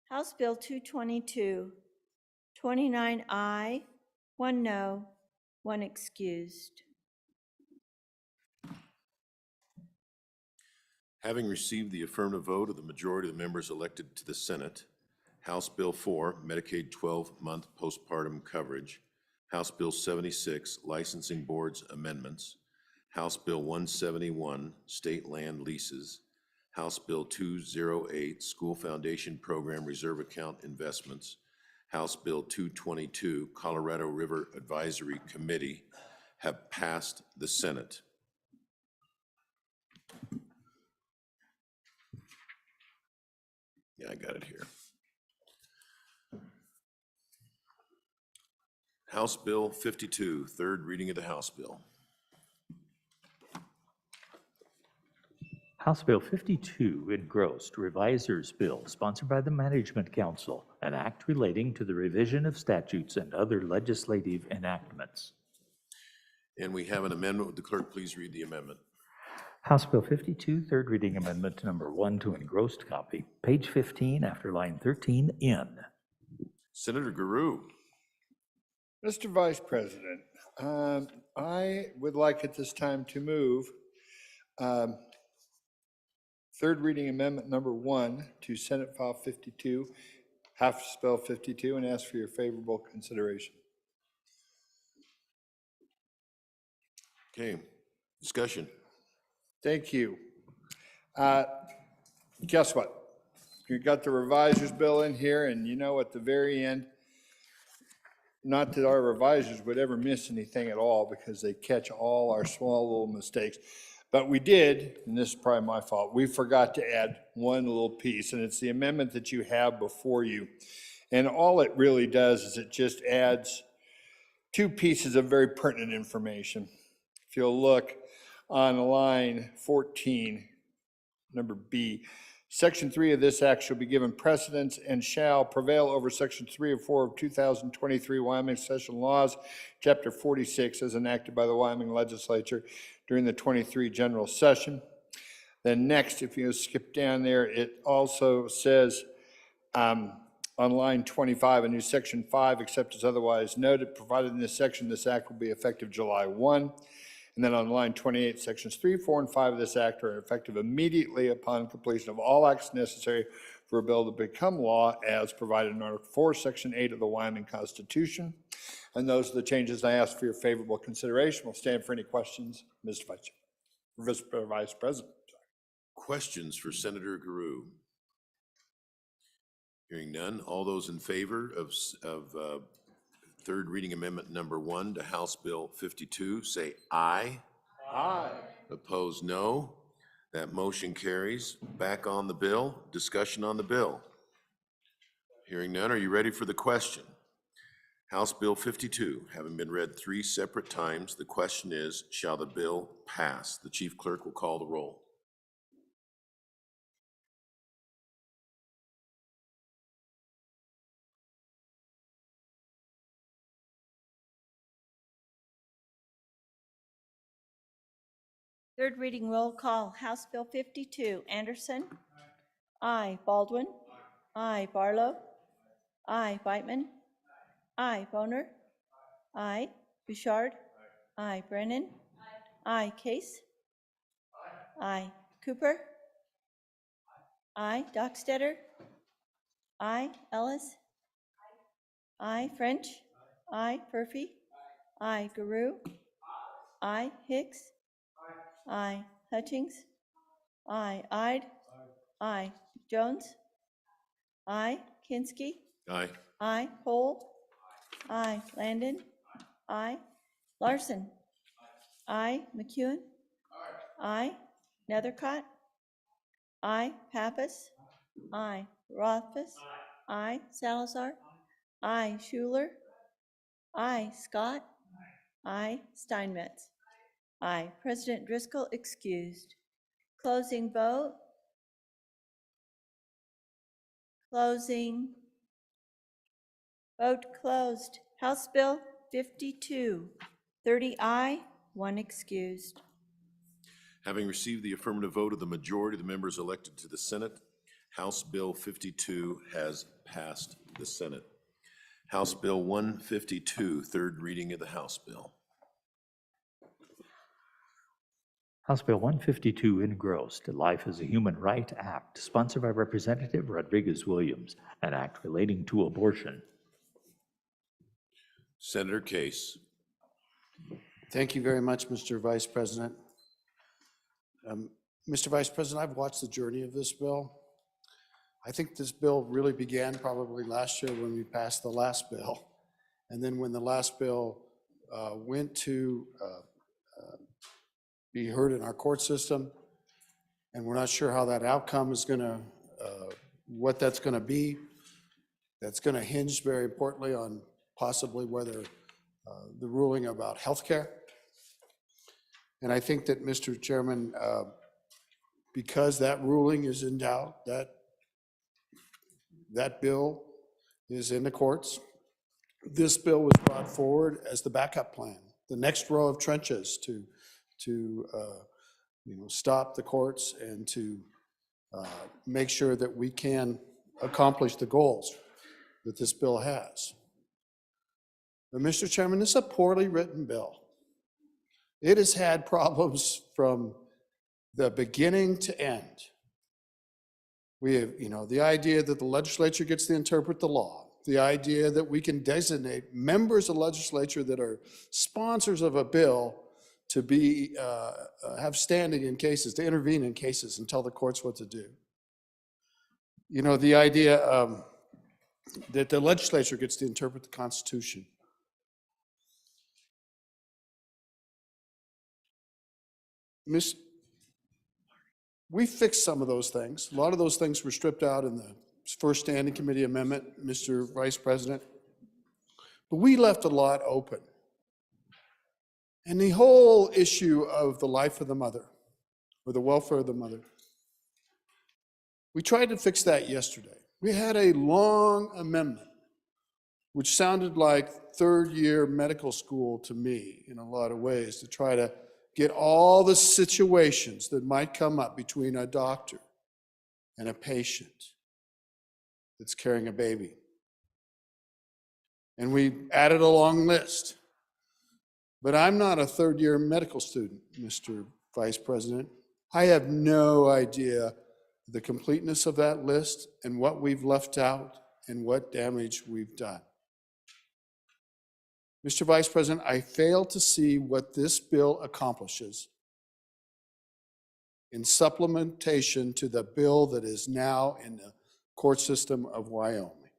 House Bill 222, 29 aye, 1 no, 1 excused. Having received the affirmative vote of the majority of the members elected to the Senate, House Bill 4, Medicaid 12-month postpartum coverage, House Bill 76, licensing boards amendments, House Bill 171, state land leases, House Bill 208, school foundation program reserve account investments, House Bill 222, Colorado River Advisory Committee, have passed the Senate. Yeah, I got it here. House Bill 52, third reading of the House bill. House Bill 52, engrossed, Revisers Bill, sponsored by the Management Council, an act relating to the revision of statutes and other legislative enactments. And we have an amendment. Would the clerk please read the amendment? House Bill 52, third reading amendment number 1 to engrossed copy, page 15 after line 13 in. Senator Guru. Mr. Vice President, I would like at this time to move third reading amendment number 1 to Senate File 52, House Bill 52, and ask for your favorable consideration. Okay, discussion. Thank you. Guess what? You got the revisers bill in here, and you know at the very end, not that our revisers would ever miss anything at all because they catch all our small little mistakes. But we did, and this is probably my fault, we forgot to add one little piece, and it's the amendment that you have before you. And all it really does is it just adds 2 pieces of very pertinent information. If you'll look on line 14, number B, Section 3 of this act shall be given precedence and shall prevail over Section 3 or 4 of 2023 Wyoming Session Laws, Chapter 46, as enacted by the Wyoming Legislature during the 23 General Session. Then next, if you skip down there, it also says on line 25, a new Section 5, except as otherwise noted, provided in this section, this act will be effective July 1. And then on line 28, sections 3, 4, and 5 of this act are effective immediately upon completion of all acts necessary for a bill to become law as provided in Article 4, Section 8 of the Wyoming Constitution. And those are the changes I ask for your favorable consideration. We'll stand for any questions, Mr. Vice President. Questions for Senator Guru? Hearing none. All those in favor of third reading amendment number 1 to House Bill 52, say aye. Aye. Opposed, no. That motion carries. Back on the bill. Discussion on the bill. Hearing none, are you ready for the question? House Bill 52, having been read 3 separate times, the question is, shall the bill pass? The Chief Clerk will call the roll. Third reading roll call, House Bill 52, Anderson. Aye. Baldwin. Aye. Barlow. Aye. Whitman. Aye. Boner. Aye. Bouchard. Aye. Brennan. Aye. Case. Aye. Cooper. Aye. Dockstetter. Aye. Ellis. Aye. French. Aye. Purphy. Aye. Guru. Aye. Hicks. Aye. Hutchings. Aye. Ide. Aye. Jones. Aye. Kinski. Aye. Aye. Pohl. Aye. Landon. Aye. Larson. Aye. McEwen. Aye. Nethercott. Aye. Pappas. Aye. Rothfuss. Aye. Salazar. Aye. Schuler. Aye. Scott. Aye. Steinmetz. Aye. President Driscoll excused. Closing vote. Closing. Vote closed. House Bill 52, 30 aye, 1 excused. Having received the affirmative vote of the majority of the members elected to the Senate, House Bill 52 has passed the Senate. House Bill 152, third reading of the House bill. House Bill 152 engrossed, Life is a Human Right Act, sponsored by Representative Rodriguez-Williams, an act relating to abortion. Senator Case. Thank you very much, Mr. Vice President. Mr. Vice President, I've watched the journey of this bill. I think this bill really began probably last year when we passed the last bill. And then when the last bill went to be heard in our court system, and we're not sure how that outcome is gonna, what that's gonna be. That's gonna hinge very importantly on possibly whether the ruling about healthcare. And I think that, Mr. Chairman, because that ruling is in doubt, that bill is in the courts. This bill was brought forward as the backup plan, the next row of trenches to stop the courts and to make sure that we can accomplish the goals that this bill has. But Mr. Chairman, this is a poorly written bill. It has had problems from the beginning to end. We have, the idea that the legislature gets to interpret the law, the idea that we can designate members of the legislature that are sponsors of a bill to be, have standing in cases, to intervene in cases and tell the courts what to do. The idea that the legislature gets to interpret the Constitution. We fixed some of those things. A lot of those things were stripped out in the first standing committee amendment, Mr. Vice President. But we left a lot open. And the whole issue of the life of the mother, or the welfare of the mother, we tried to fix that yesterday. We had a long amendment, which sounded like third-year medical school to me in a lot of ways, to try to get all the situations that might come up between a doctor and a patient that's carrying a baby. And we added a long list. But I'm not a third-year medical student, Mr. Vice President. I have no idea the completeness of that list and what we've left out and what damage we've done. Mr. Vice President, I fail to see what this bill accomplishes in supplementation to the bill that is now in the court system of Wyoming.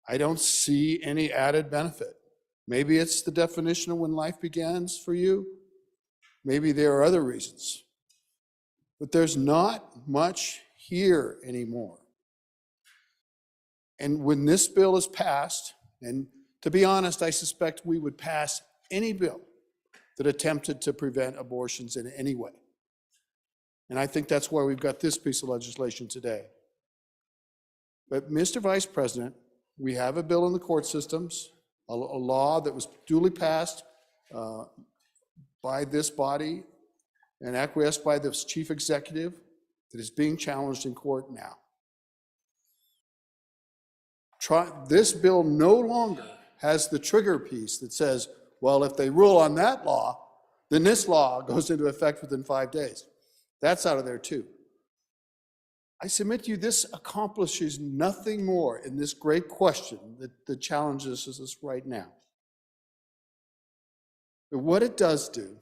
I don't see any added benefit. Maybe it's the definition of when life begins for you. Maybe there are other reasons. But there's not much here anymore. And when this bill is passed, and to be honest, I suspect we would pass any bill that attempted to prevent abortions in any way. And I think that's why we've got this piece of legislation today. But Mr. Vice President, we have a bill in the court systems, a law that was duly passed by this body and acquiesced by the chief executive that is being challenged in court now. This bill no longer has the trigger piece that says, well, if they rule on that law, then this law goes into effect within 5 days. That's out of there too. I submit to you, this accomplishes nothing more in this great question that challenges us right now. But what it does do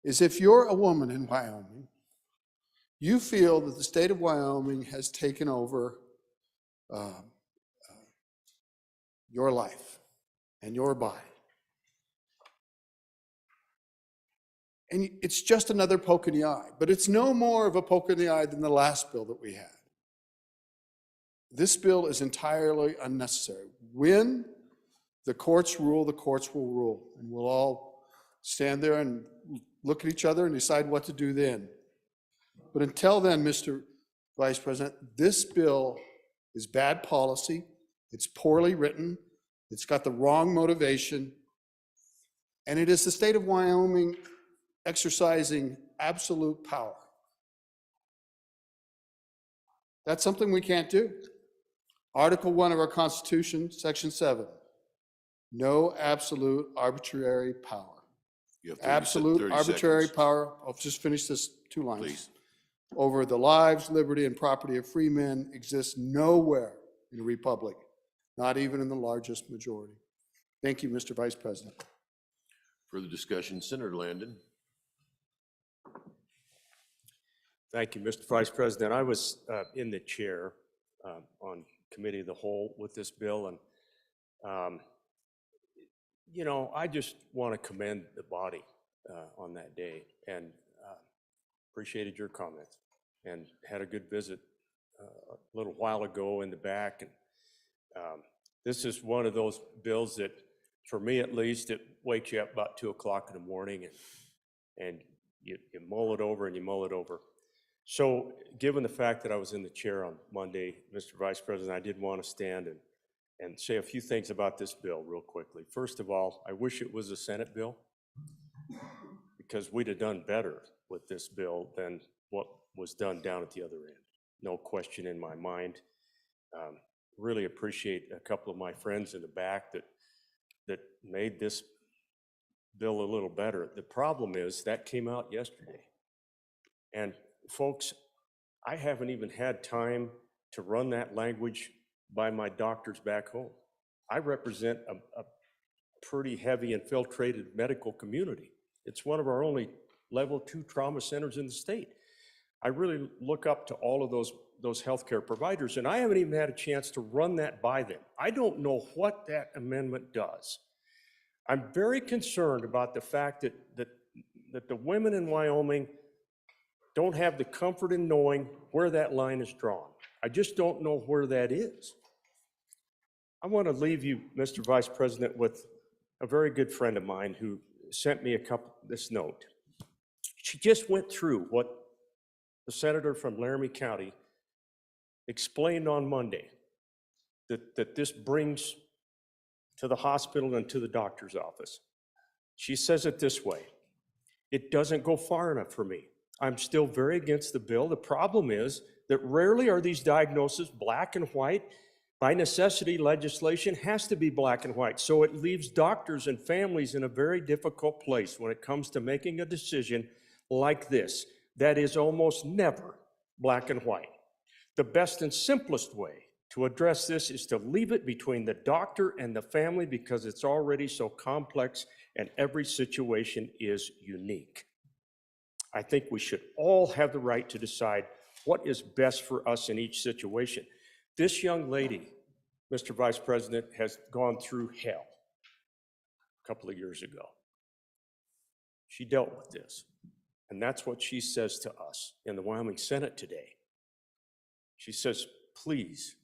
is if you're a woman in Wyoming, you feel that the state of Wyoming has taken over your life and your body. And it's just another poke in the eye, but it's no more of a poke in the eye than the last bill that we had. This bill is entirely unnecessary. When the courts rule, the courts will rule, and we'll all stand there and look at each other and decide what to do then. But until then, Mr. Vice President, this bill is bad policy, it's poorly written, it's got the wrong motivation, and it is the state of Wyoming exercising absolute power. That's something we can't do. Article 1 of our Constitution, Section 7, no absolute arbitrary power. You have Absolute 30 arbitrary seconds. power, I'll just finish this 2 lines. Please. Over the lives, liberty, and property of free men exists nowhere in a republic, not even in the largest majority. Thank you, Mr. Vice President. Further discussion, Senator Landon. Thank you, Mr. Vice President. I was in the chair on Committee of the Whole with this bill, and you know, I just want to commend the body on that day, and appreciated your comments, and had a good visit a little while ago in the back. And this is one of those bills that, for me at least, it wakes you up about 2 o'clock in the morning, and you mull it over and you mull it over. So given the fact that I was in the chair on Monday, Mr. Vice President, I did want to stand and say a few things about this bill real quickly. First of all, I wish it was a Senate bill, because we'd have done better with this bill than what was done down at the other end. No question in my mind. Really appreciate a couple of my friends in the back that made this bill a little better. The problem is that came out yesterday. And folks, I haven't even had time to run that language by my doctors back home. I represent a pretty heavy infiltrated medical community. It's one of our only level 2 trauma centers in the state. I really look up to all of those healthcare providers, and I haven't even had a chance to run that by them. I don't know what that amendment does. I'm very concerned about the fact that the women in Wyoming don't have the comfort in knowing where that line is drawn. I just don't know where that is. I want to leave you, Mr. Vice President, with a very good friend of mine who sent me this note. She just went through what the senator from Laramie County explained on Monday, that this brings to the hospital and to the doctor's office. She says it this way: it doesn't go far enough for me. I'm still very against the bill. The problem is that rarely are these diagnoses black and white. By necessity, legislation has to be black and white. So it leaves doctors and families in a very difficult place when it comes to making a decision like this that is almost never black and white. The best and simplest way to address this is to leave it between the doctor and the family, because it's already so complex and every situation is unique. I think we should all have the right to decide what is best for us in each situation. This young lady, Mr. Vice President, has gone through hell a couple of years ago. She dealt with this, and that's what she says to us in the Wyoming Senate today. She says, please,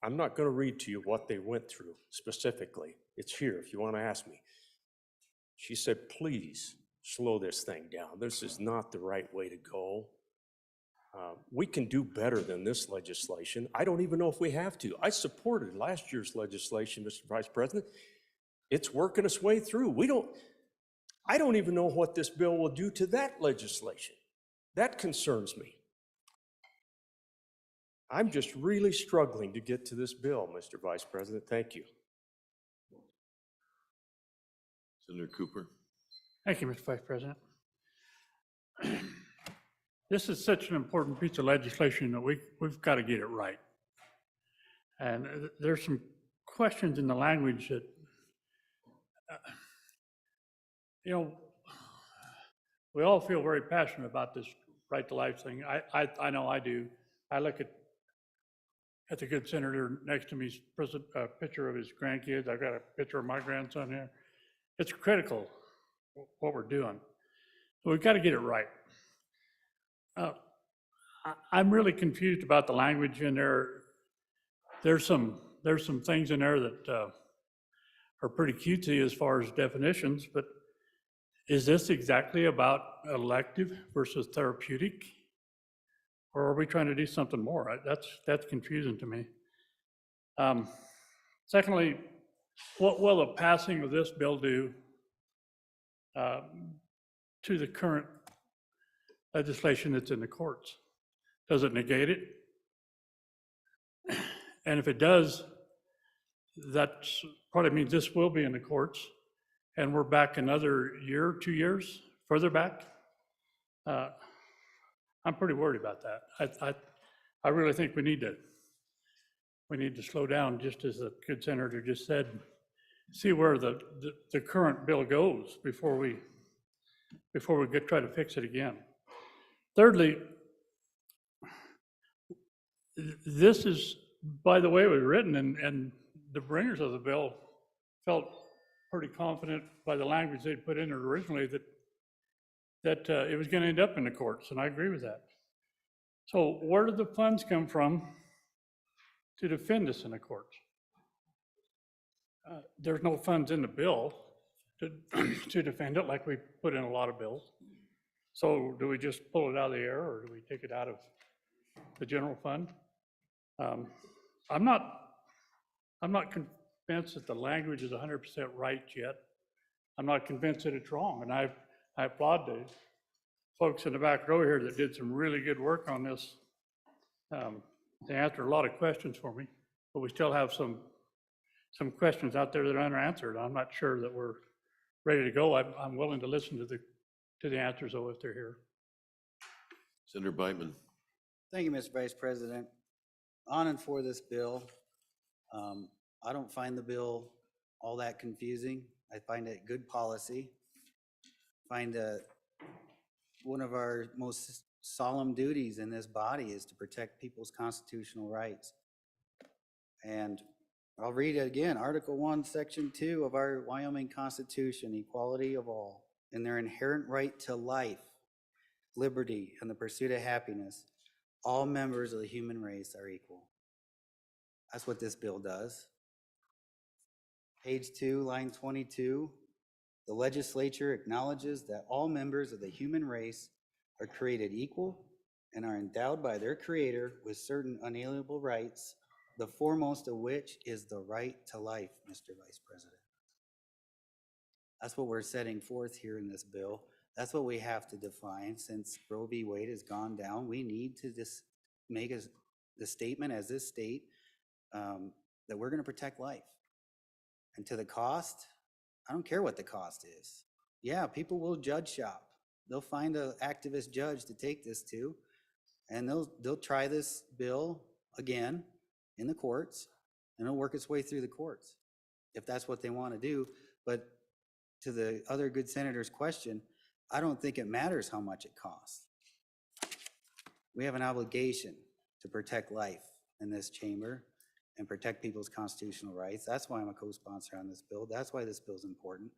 I'm not going to read to you what they went through specifically. It's here if you want to ask me. She said, please slow this thing down. This is not the right way to go. We can do better than this legislation. I don't even know if we have to. I supported last year's legislation, Mr. Vice President. It's working its way through. I don't even know what this bill will do to that legislation. That concerns me. I'm just really struggling to get to this bill, Mr. Vice President. Thank you. Senator Cooper. Thank you, Mr. Vice President. This is such an important piece of legislation that we've got to get it right. And there's some questions in the language that, you know, we all feel very passionate about this right to life thing. I know I do. I look at the good senator next to me's a picture of his grandkids. I've got a picture of my grandson here. It's critical what we're doing. So we've got to get it right. I'm really confused about the language in there. There's some things in there that are pretty cutesy as far as definitions, but is this exactly about elective versus therapeutic? Or are we trying to do something more? That's confusing to me. Secondly, what will the passing of this bill do to the current legislation that's in the courts? Does it negate it? And if it does, that probably means this will be in the courts, and we're back another year, 2 years further back. I'm pretty worried about that. I really think we need to slow down, just as the good senator just said, see where the current bill goes before we try to fix it again. Thirdly, this is, by the way it was written, and the bringers of the bill felt pretty confident by the language they'd put in it originally that it was going to end up in the courts, and I agree with that. So where did the funds come from to defend us in the courts? There's no funds in the bill to defend it like we put in a lot of bills. So do we just pull it out of the air, or do we take it out of the general fund? I'm not convinced that the language is 100% right yet. I'm not convinced that it's wrong, and I applaud the folks in the back row here that did some really good work on this. They answered a lot of questions for me, but we still have some questions out there that are unanswered. I'm not sure that we're ready to go. I'm willing to listen to the answers, though, if they're here. Senator Beitman. Thank you, Mr. Vice President. On and for this bill. I don't find the bill all that confusing. I find it good policy. Find one of our most solemn duties in this body is to protect people's constitutional rights. And I'll read it again. Article 1, Section 2 of our Wyoming Constitution, equality of all, and their inherent right to life, liberty, and the pursuit of happiness. All members of the human race are equal. That's what this bill does. Page 2, line 22. The legislature acknowledges that all members of the human race are created equal and are endowed by their Creator with certain unalienable rights, the foremost of which is the right to life, Mr. Vice President. That's what we're setting forth here in this bill. That's what we have to define. Since Roe v. Wade has gone down, we need to just make the statement as this state that we're going to protect life. And to the cost, I don't care what the cost is. Yeah, people will judge shop. They'll find an activist judge to take this to, and they'll try this bill again in the courts, and it'll work its way through the courts if that's what they want to do. But to the other good senator's question, I don't think it matters how much it costs. We have an obligation to protect life in this chamber and protect people's constitutional rights. That's why I'm a co-sponsor on this bill. That's why this bill is important.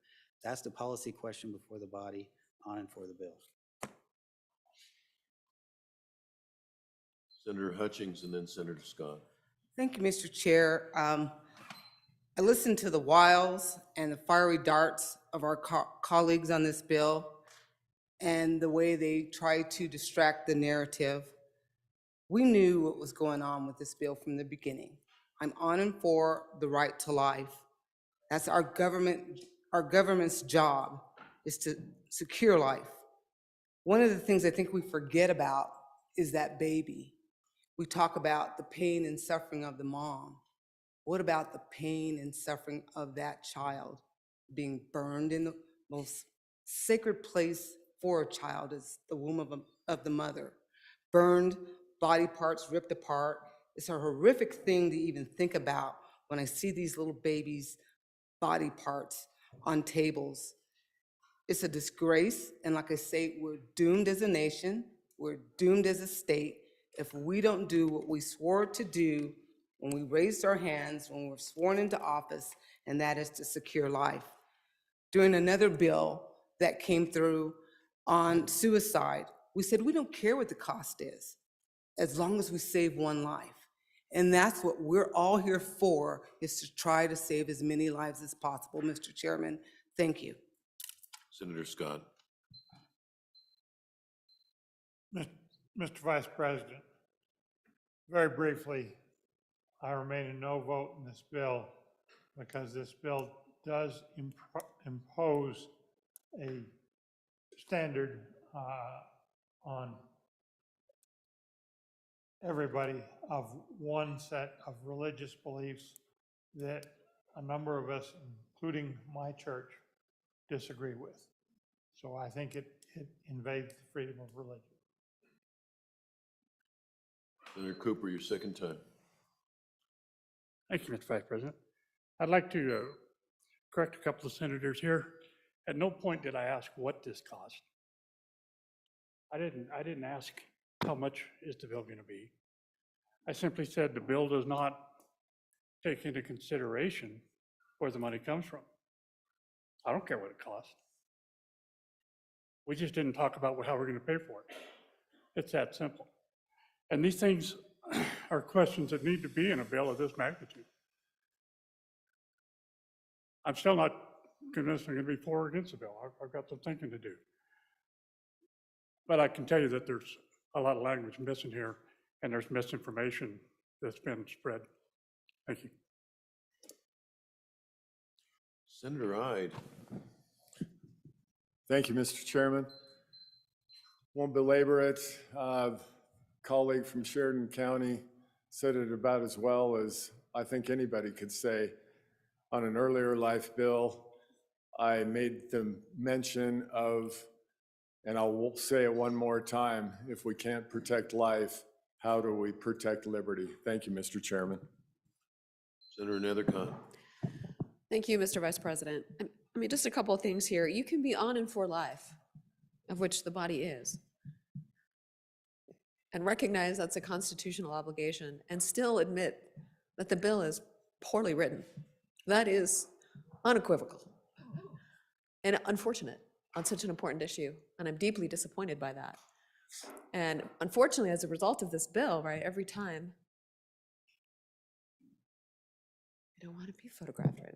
That's the policy question before the body, on and for the bill. Senator Hutchings and then Senator Scott. Thank you, Mr. Chair. I listened to the wiles and the fiery darts of our colleagues on this bill and the way they tried to distract the narrative. We knew what was going on with this bill from the beginning. I'm on and for the right to life. That's our government's job, is to secure life. One of the things I think we forget about is that baby. We talk about the pain and suffering of the mom. What about the pain and suffering of that child being burned in the most sacred place for a child is the womb of the mother? Burned, body parts ripped apart. It's a horrific thing to even think about when I see these little babies' body parts on tables. It's a disgrace, and like I say, we're doomed as a nation, we're doomed as a state if we don't do what we swore to do when we raised our hands, when we were sworn into office, and that is to secure life. During another bill that came through on suicide, we said we don't care what the cost is, as long as we save one life. And that's what we're all here for, is to try to save as many lives as possible, Mr. Chairman. Thank you. Senator Scott. Mr. Vice President, very briefly, I remain a no vote in this bill because this bill does impose a standard on everybody of one set of religious beliefs that a number of us, including my church, disagree with. So I think it invades the freedom of religion. Senator Cooper, your second time. Thank you, Mr. Vice President. I'd like to correct a couple of senators here. At no point did I ask what this cost. I didn't ask how much is the bill going to be. I simply said the bill does not take into consideration where the money comes from. I don't care what it costs. We just didn't talk about how we're going to pay for it. It's that simple. And these things are questions that need to be in a bill of this magnitude. I'm still not convinced I'm going to be for or against the bill. I've got some thinking to do. But I can tell you that there's a lot of language missing here, and there's misinformation that's been spread. Thank you. Senator Ide. Thank you, Mr. Chairman. Won't belabor it. Colleague from Sheridan County said it about as well as I think anybody could say. On an earlier life bill, I made the mention of, and I'll say it one more time, if we can't protect life, how do we protect liberty? Thank you, Mr. Chairman. Senator Nethercott. Thank you, Mr. Vice President. I mean, just a couple of things here. You can be on and for life, of which the body is, and recognize that's a constitutional obligation, and still admit that the bill is poorly written. That is unequivocal and unfortunate on such an important issue, and I'm deeply disappointed by that. And unfortunately, as a result of this bill, right, every time, I don't want to be photographed right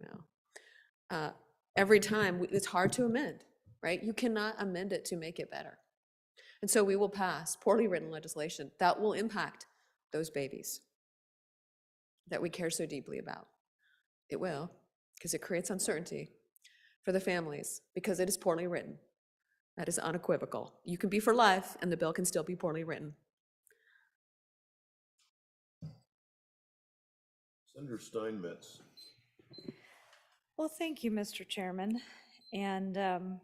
now. Every time, it's hard to amend, right? You cannot amend it to make it better. And so we will pass poorly written legislation that will impact those babies that we care so deeply about. It will, because it creates uncertainty for the families, because it is poorly written. That is unequivocal. You can be for life, and the bill can still be poorly written. Senator Steinmetz. Well, thank you, Mr. Chairman. And,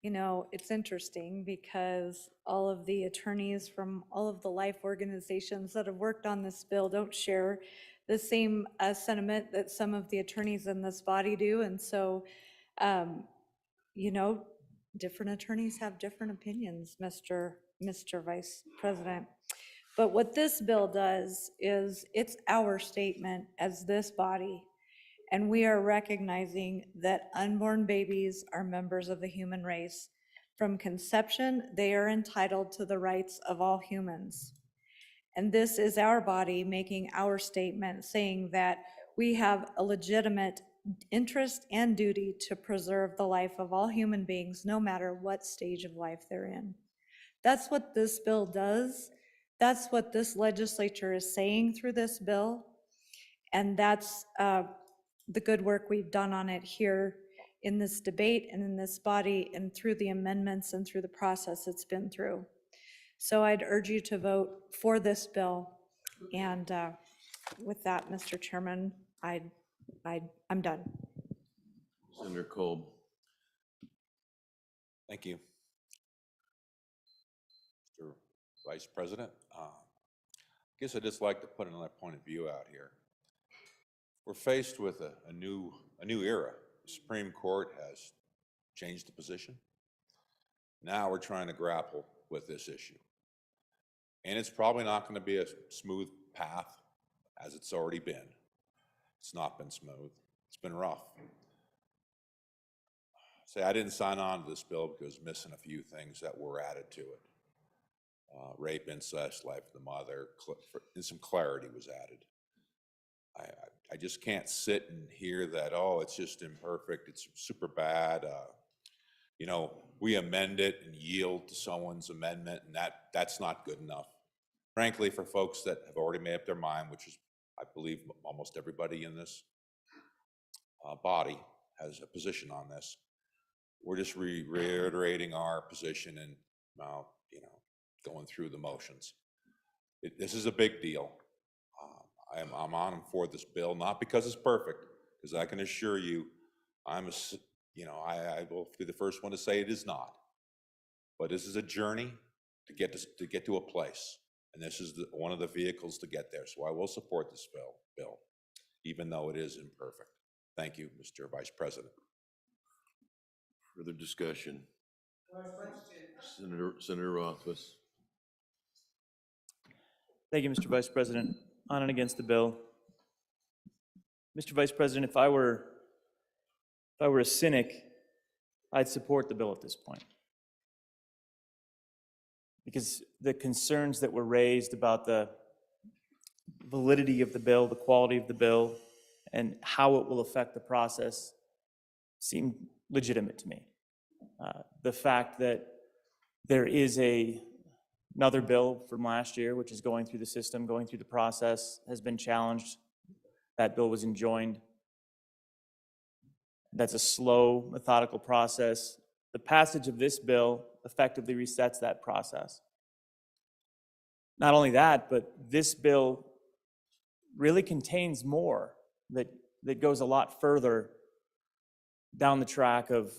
you know, it's interesting because all of the attorneys from all of the life organizations that have worked on this bill don't share the same sentiment that some of the attorneys in this body do. And so, you know, different attorneys have different opinions, Mr. Vice President. But what this bill does is it's our statement as this body, and we are recognizing that unborn babies are members of the human race. From conception, they are entitled to the rights of all humans. And this is our body making our statement, saying that we have a legitimate interest and duty to preserve the life of all human beings, no matter what stage of life they're in. That's what this bill does. That's what this legislature is saying through this bill. And that's the good work we've done on it here in this debate and in this body and through the amendments and through the process it's been through. So I'd urge you to vote for this bill. And with that, Mr. Chairman, I'm done. Senator Kolb. Thank you. Mr. Vice President, I guess I'd just like to put another point of view out here. We're faced with a new era. The Supreme Court has changed the position. Now we're trying to grapple with this issue. And it's probably not going to be a smooth path as it's already been. It's not been smooth. It's been rough. Say, I didn't sign on to this bill because it was missing a few things that were added to it. Rape, incest, life of the mother, and some clarity was added. I just can't sit and hear that, oh, it's just imperfect, it's super bad. You know, we amend it and yield to someone's amendment, and that's not good enough. Frankly, for folks that have already made up their mind, which is, I believe, almost everybody in this body has a position on this. We're just reiterating our position and, you know, going through the motions. This is a big deal. I'm on for this bill, not because it's perfect, because I can assure you, I will be the first one to say it is not. But this is a journey to get to a place, and this is one of the vehicles to get there. So I will support this bill, even though it is imperfect. Thank you, Mr. Vice President. Further discussion. Senator Rothfuss. Thank you, Mr. Vice President. On and against the bill. Mr. Vice President, if I were a cynic, I'd support the bill at this point. Because the concerns that were raised about the validity of the bill, the quality of the bill, and how it will affect the process seem legitimate to me. The fact that there is another bill from last year, which is going through the system, going through the process, has been challenged. That bill was enjoined. That's a slow, methodical process. The passage of this bill effectively resets that process. Not only that, but this bill really contains more that goes a lot further down the track of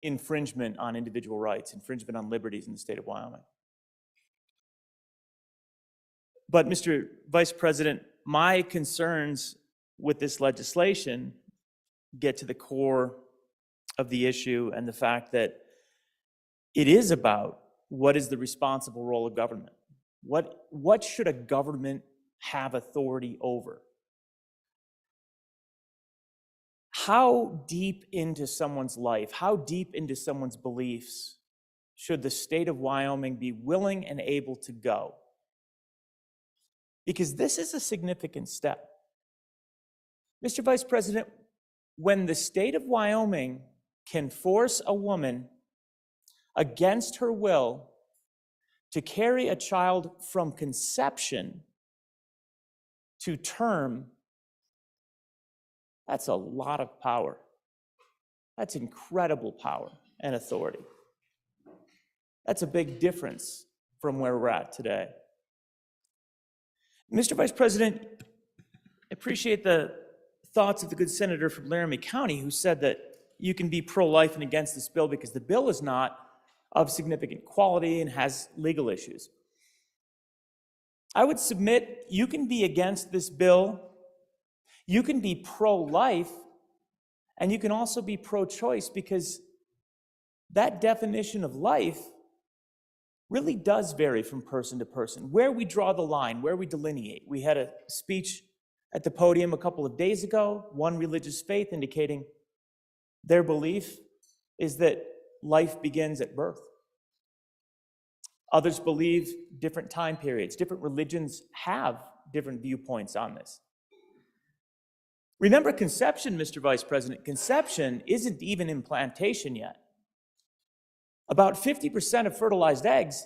infringement on individual rights, infringement on liberties in the state of Wyoming. But Mr. Vice President, my concerns with this legislation get to the core of the issue and the fact that it is about what is the responsible role of government. What should a government have authority over? How deep into someone's life, how deep into someone's beliefs should the state of Wyoming be willing and able to go? Because this is a significant step. Mr. Vice President, when the state of Wyoming can force a woman against her will to carry a child from conception to term, that's a lot of power. That's incredible power and authority. That's a big difference from where we're at today. Mr. Vice President, I appreciate the thoughts of the good senator from Laramie County who said that you can be pro-life and against this bill because the bill is not of significant quality and has legal issues. I would submit you can be against this bill, you can be pro-life, and you can also be pro-choice because that definition of life really does vary from person to person. Where we draw the line, where we delineate. We had a speech at the podium a couple of days ago, one religious faith indicating their belief is that life begins at birth. Others believe different time periods. Different religions have different viewpoints on this. Remember conception, Mr. Vice President. Conception isn't even implantation yet. About 50% of fertilized eggs,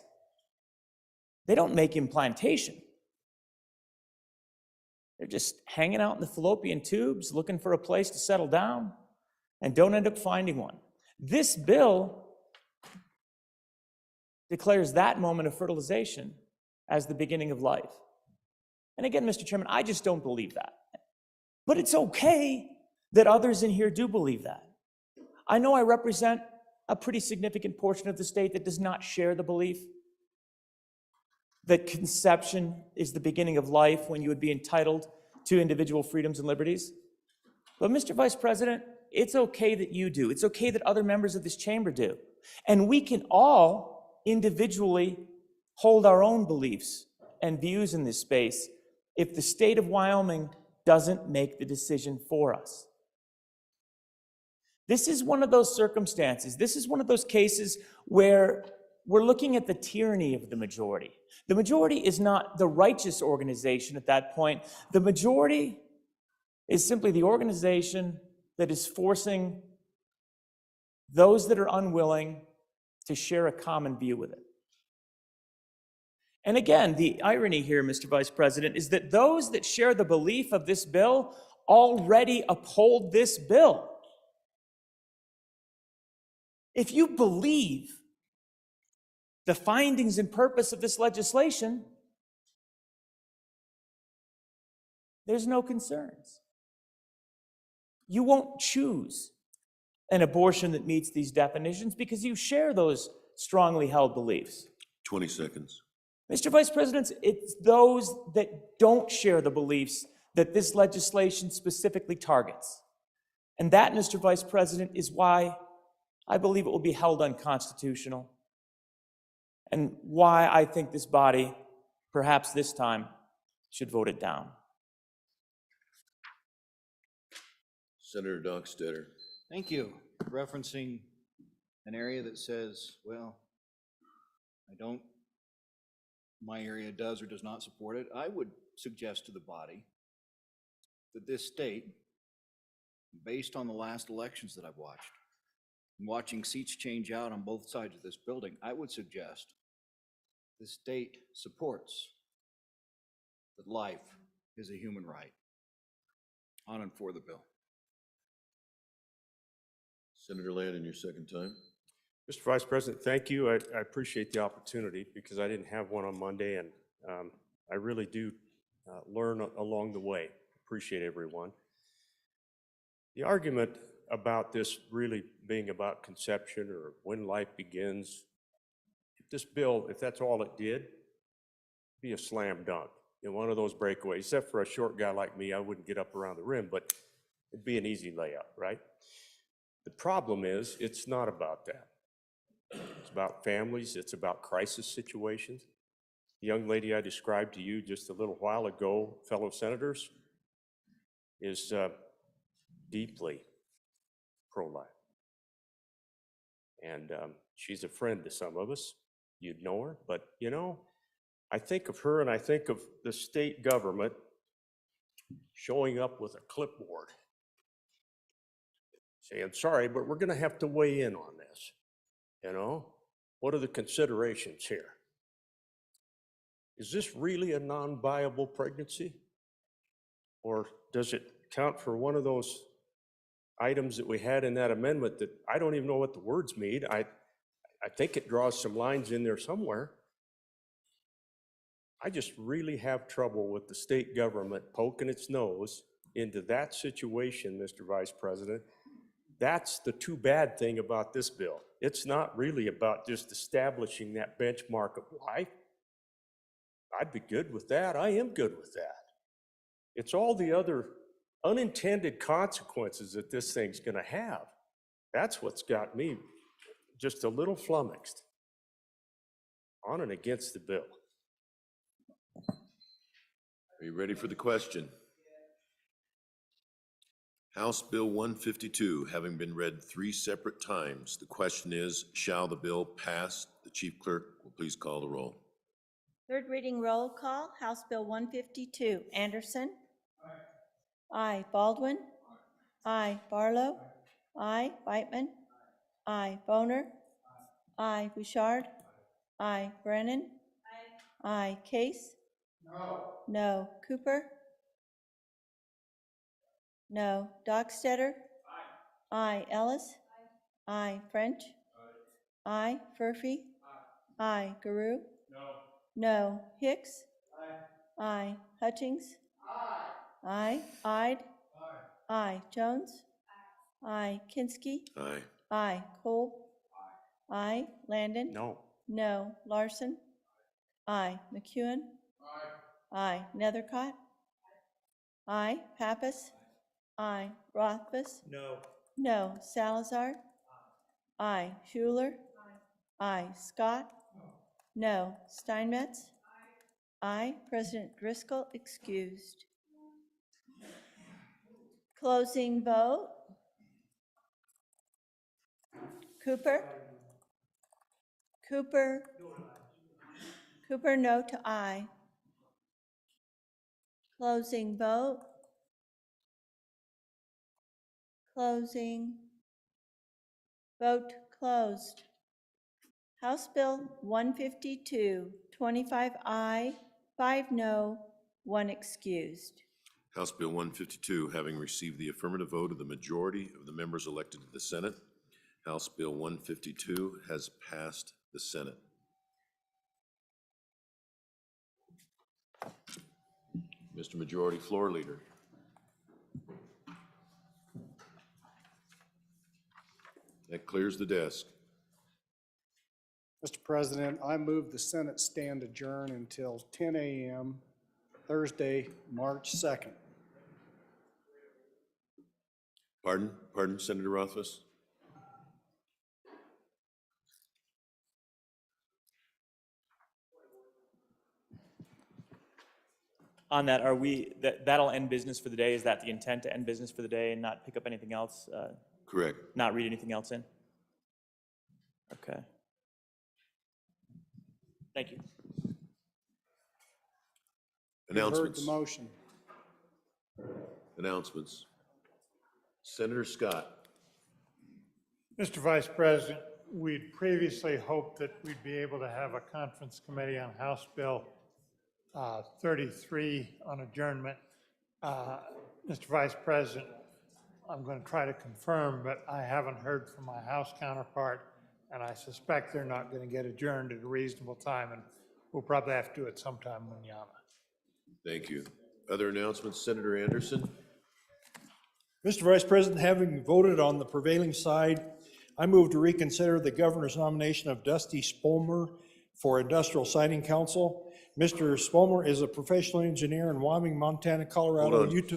they don't make implantation. They're just hanging out in the fallopian tubes, looking for a place to settle down, and don't end up finding one. This bill declares that moment of fertilization as the beginning of life. And again, Mr. Chairman, I just don't believe that. But it's okay that others in here do believe that. I know I represent a pretty significant portion of the state that does not share the belief that conception is the beginning of life when you would be entitled to individual freedoms and liberties. But Mr. Vice President, it's okay that you do. It's okay that other members of this chamber do. And we can all individually hold our own beliefs and views in this space if the state of Wyoming doesn't make the decision for us. This is one of those circumstances. This is one of those cases where we're looking at the tyranny of the majority. The majority is not the righteous organization at that point. The majority is simply the organization that is forcing those that are unwilling to share a common view with it. And again, the irony here, Mr. Vice President, is that those that share the belief of this bill already uphold this bill. If you believe the findings and purpose of this legislation, there's no concerns. You won't choose an abortion that meets these definitions because you share those strongly held beliefs. 20 seconds. Mr. Vice President, it's those that don't share the beliefs that this legislation specifically targets. And that, Mr. Vice President, is why I believe it will be held unconstitutional. and why I think this body, perhaps this time, should vote it down. Senator Dockstader. Thank you. Referencing an area that says, well, my area does or does not support it, I would suggest to the body that this state, based on the last elections that I've watched, and watching seats change out on both sides of this building, I would suggest the state supports that life is a human right. On and for the bill. Senator Land, in your second time. Mr. Vice President, thank you. I appreciate the opportunity because I didn't have one on Monday, and I really do learn along the way. Appreciate everyone. The argument about this really being about conception or when life begins, if this bill, if that's all it did, be a slam dunk. In one of those breakaways, except for a short guy like me, I wouldn't get up around the rim, but it'd be an easy layup, right? The problem is, it's not about that. It's about families, it's about crisis situations. The young lady I described to you just a little while ago, fellow senators, is deeply pro-life. And she's a friend to some of us. You'd know her, but you know, I think of her and I think of the state government showing up with a clipboard saying, sorry, but we're gonna have to weigh in on this. You know, what are the considerations here? Is this really a non-viable pregnancy? Or does it count for one of those items that we had in that amendment that I don't even know what the words mean? I think it draws some lines in there somewhere. I just really have trouble with the state government poking its nose into that situation, Mr. Vice President. That's the too bad thing about this bill. It's not really about just establishing that benchmark of life. I'd be good with that. I am good with that. It's all the other unintended consequences that this thing's going to have. That's what's got me just a little flummoxed on and against the bill. Are you ready for the question? House Bill 152, having been read 3 separate times, the question is, shall the bill pass? The chief clerk will please call the roll. Third reading roll call, House Bill 152. Anderson? Aye. Baldwin? Aye. Barlow? Aye. Whitman? Aye. Boner? Aye. Bouchard? Aye. Brennan? Aye. Case? No. Cooper? No. Dockstader? Aye. Ellis? Aye. French? Aye. Furphy? Aye. Garou? No. Hicks? Aye. Hutchings? Aye. Ide? Aye. Jones? Aye. Kinsky? Aye. Aye. Kolb? Aye. Landon? No. No. Larson? Aye. McEwen? Aye. Nethercott? Aye. Pappas? Aye. Rothfuss? No. No. Salazar? Aye. Schuler? Aye. Scott? No. Steinmetz? Aye. President Driscoll excused. Closing vote. Cooper? Cooper? Cooper, no to aye. Closing vote. Closing. Vote closed. House Bill 152, 25 aye, 5 no, 1 excused. House Bill 152, having received the affirmative vote of the majority of the members elected to the Senate, House Bill 152 has passed the Senate. Mr. Majority Floor Leader. That clears the desk. Mr. President, I move the Senate stand adjourn until 10 a.m. Thursday, March 2nd. Pardon? Pardon, Senator Rothfuss? On that, are we, that'll end business for the day? Is that the intent, to end business for the day and not pick up anything else? Correct. Not read anything else in? Okay. Thank you. You've heard Announcements. the motion. Announcements. Senator Scott. Mr. Vice President, we'd previously hoped that we'd be able to have a conference committee on House Bill 33 on adjournment. Mr. Vice President, I'm going to try to confirm, but I haven't heard from my House counterpart, and I suspect they're not going to get adjourned at a reasonable time, and we'll probably have to do it sometime manana. Thank you. Other announcements, Senator Anderson? Mr. Vice President, having voted on the prevailing side, I move to reconsider the governor's nomination of Dusty Spolmer for Industrial Siting Council. Mr. Spolmer is a professional engineer in Wyoming, Montana, Colorado, Hold on. Utah.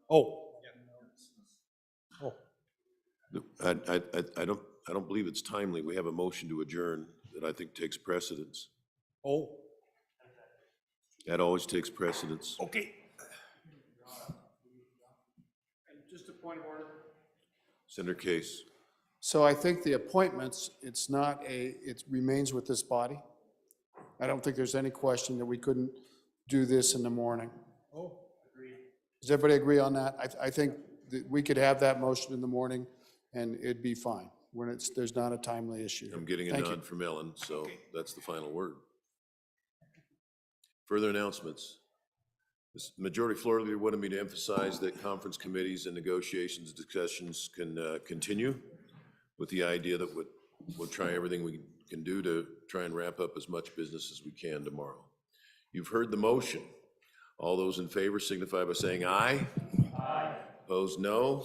Oh. I don't believe it's timely. We have a motion to adjourn that I think takes precedence. Oh, That always takes precedence. okay. Just a point of order. Senator Case. So I think the appointments, it's not it remains with this body. I don't think there's any question that we couldn't do this in the morning. Oh, agreed. Does everybody agree on that? I think that we could have that motion in the morning and it'd be fine when there's not a timely issue. I'm getting a Thank you. nod from Ellen, so that's the final word. Further announcements. This Majority Floor Leader wanted me to emphasize that conference committees and negotiations discussions can continue with the idea that we'll try everything we can do to try and wrap up as much business as we can tomorrow. You've heard the motion. All those in favor signify by saying aye. Aye. Opposed, no.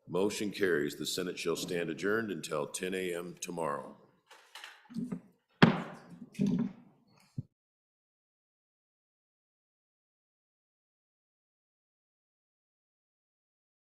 Motion carries. The Senate shall stand adjourned until 10 a.m. tomorrow.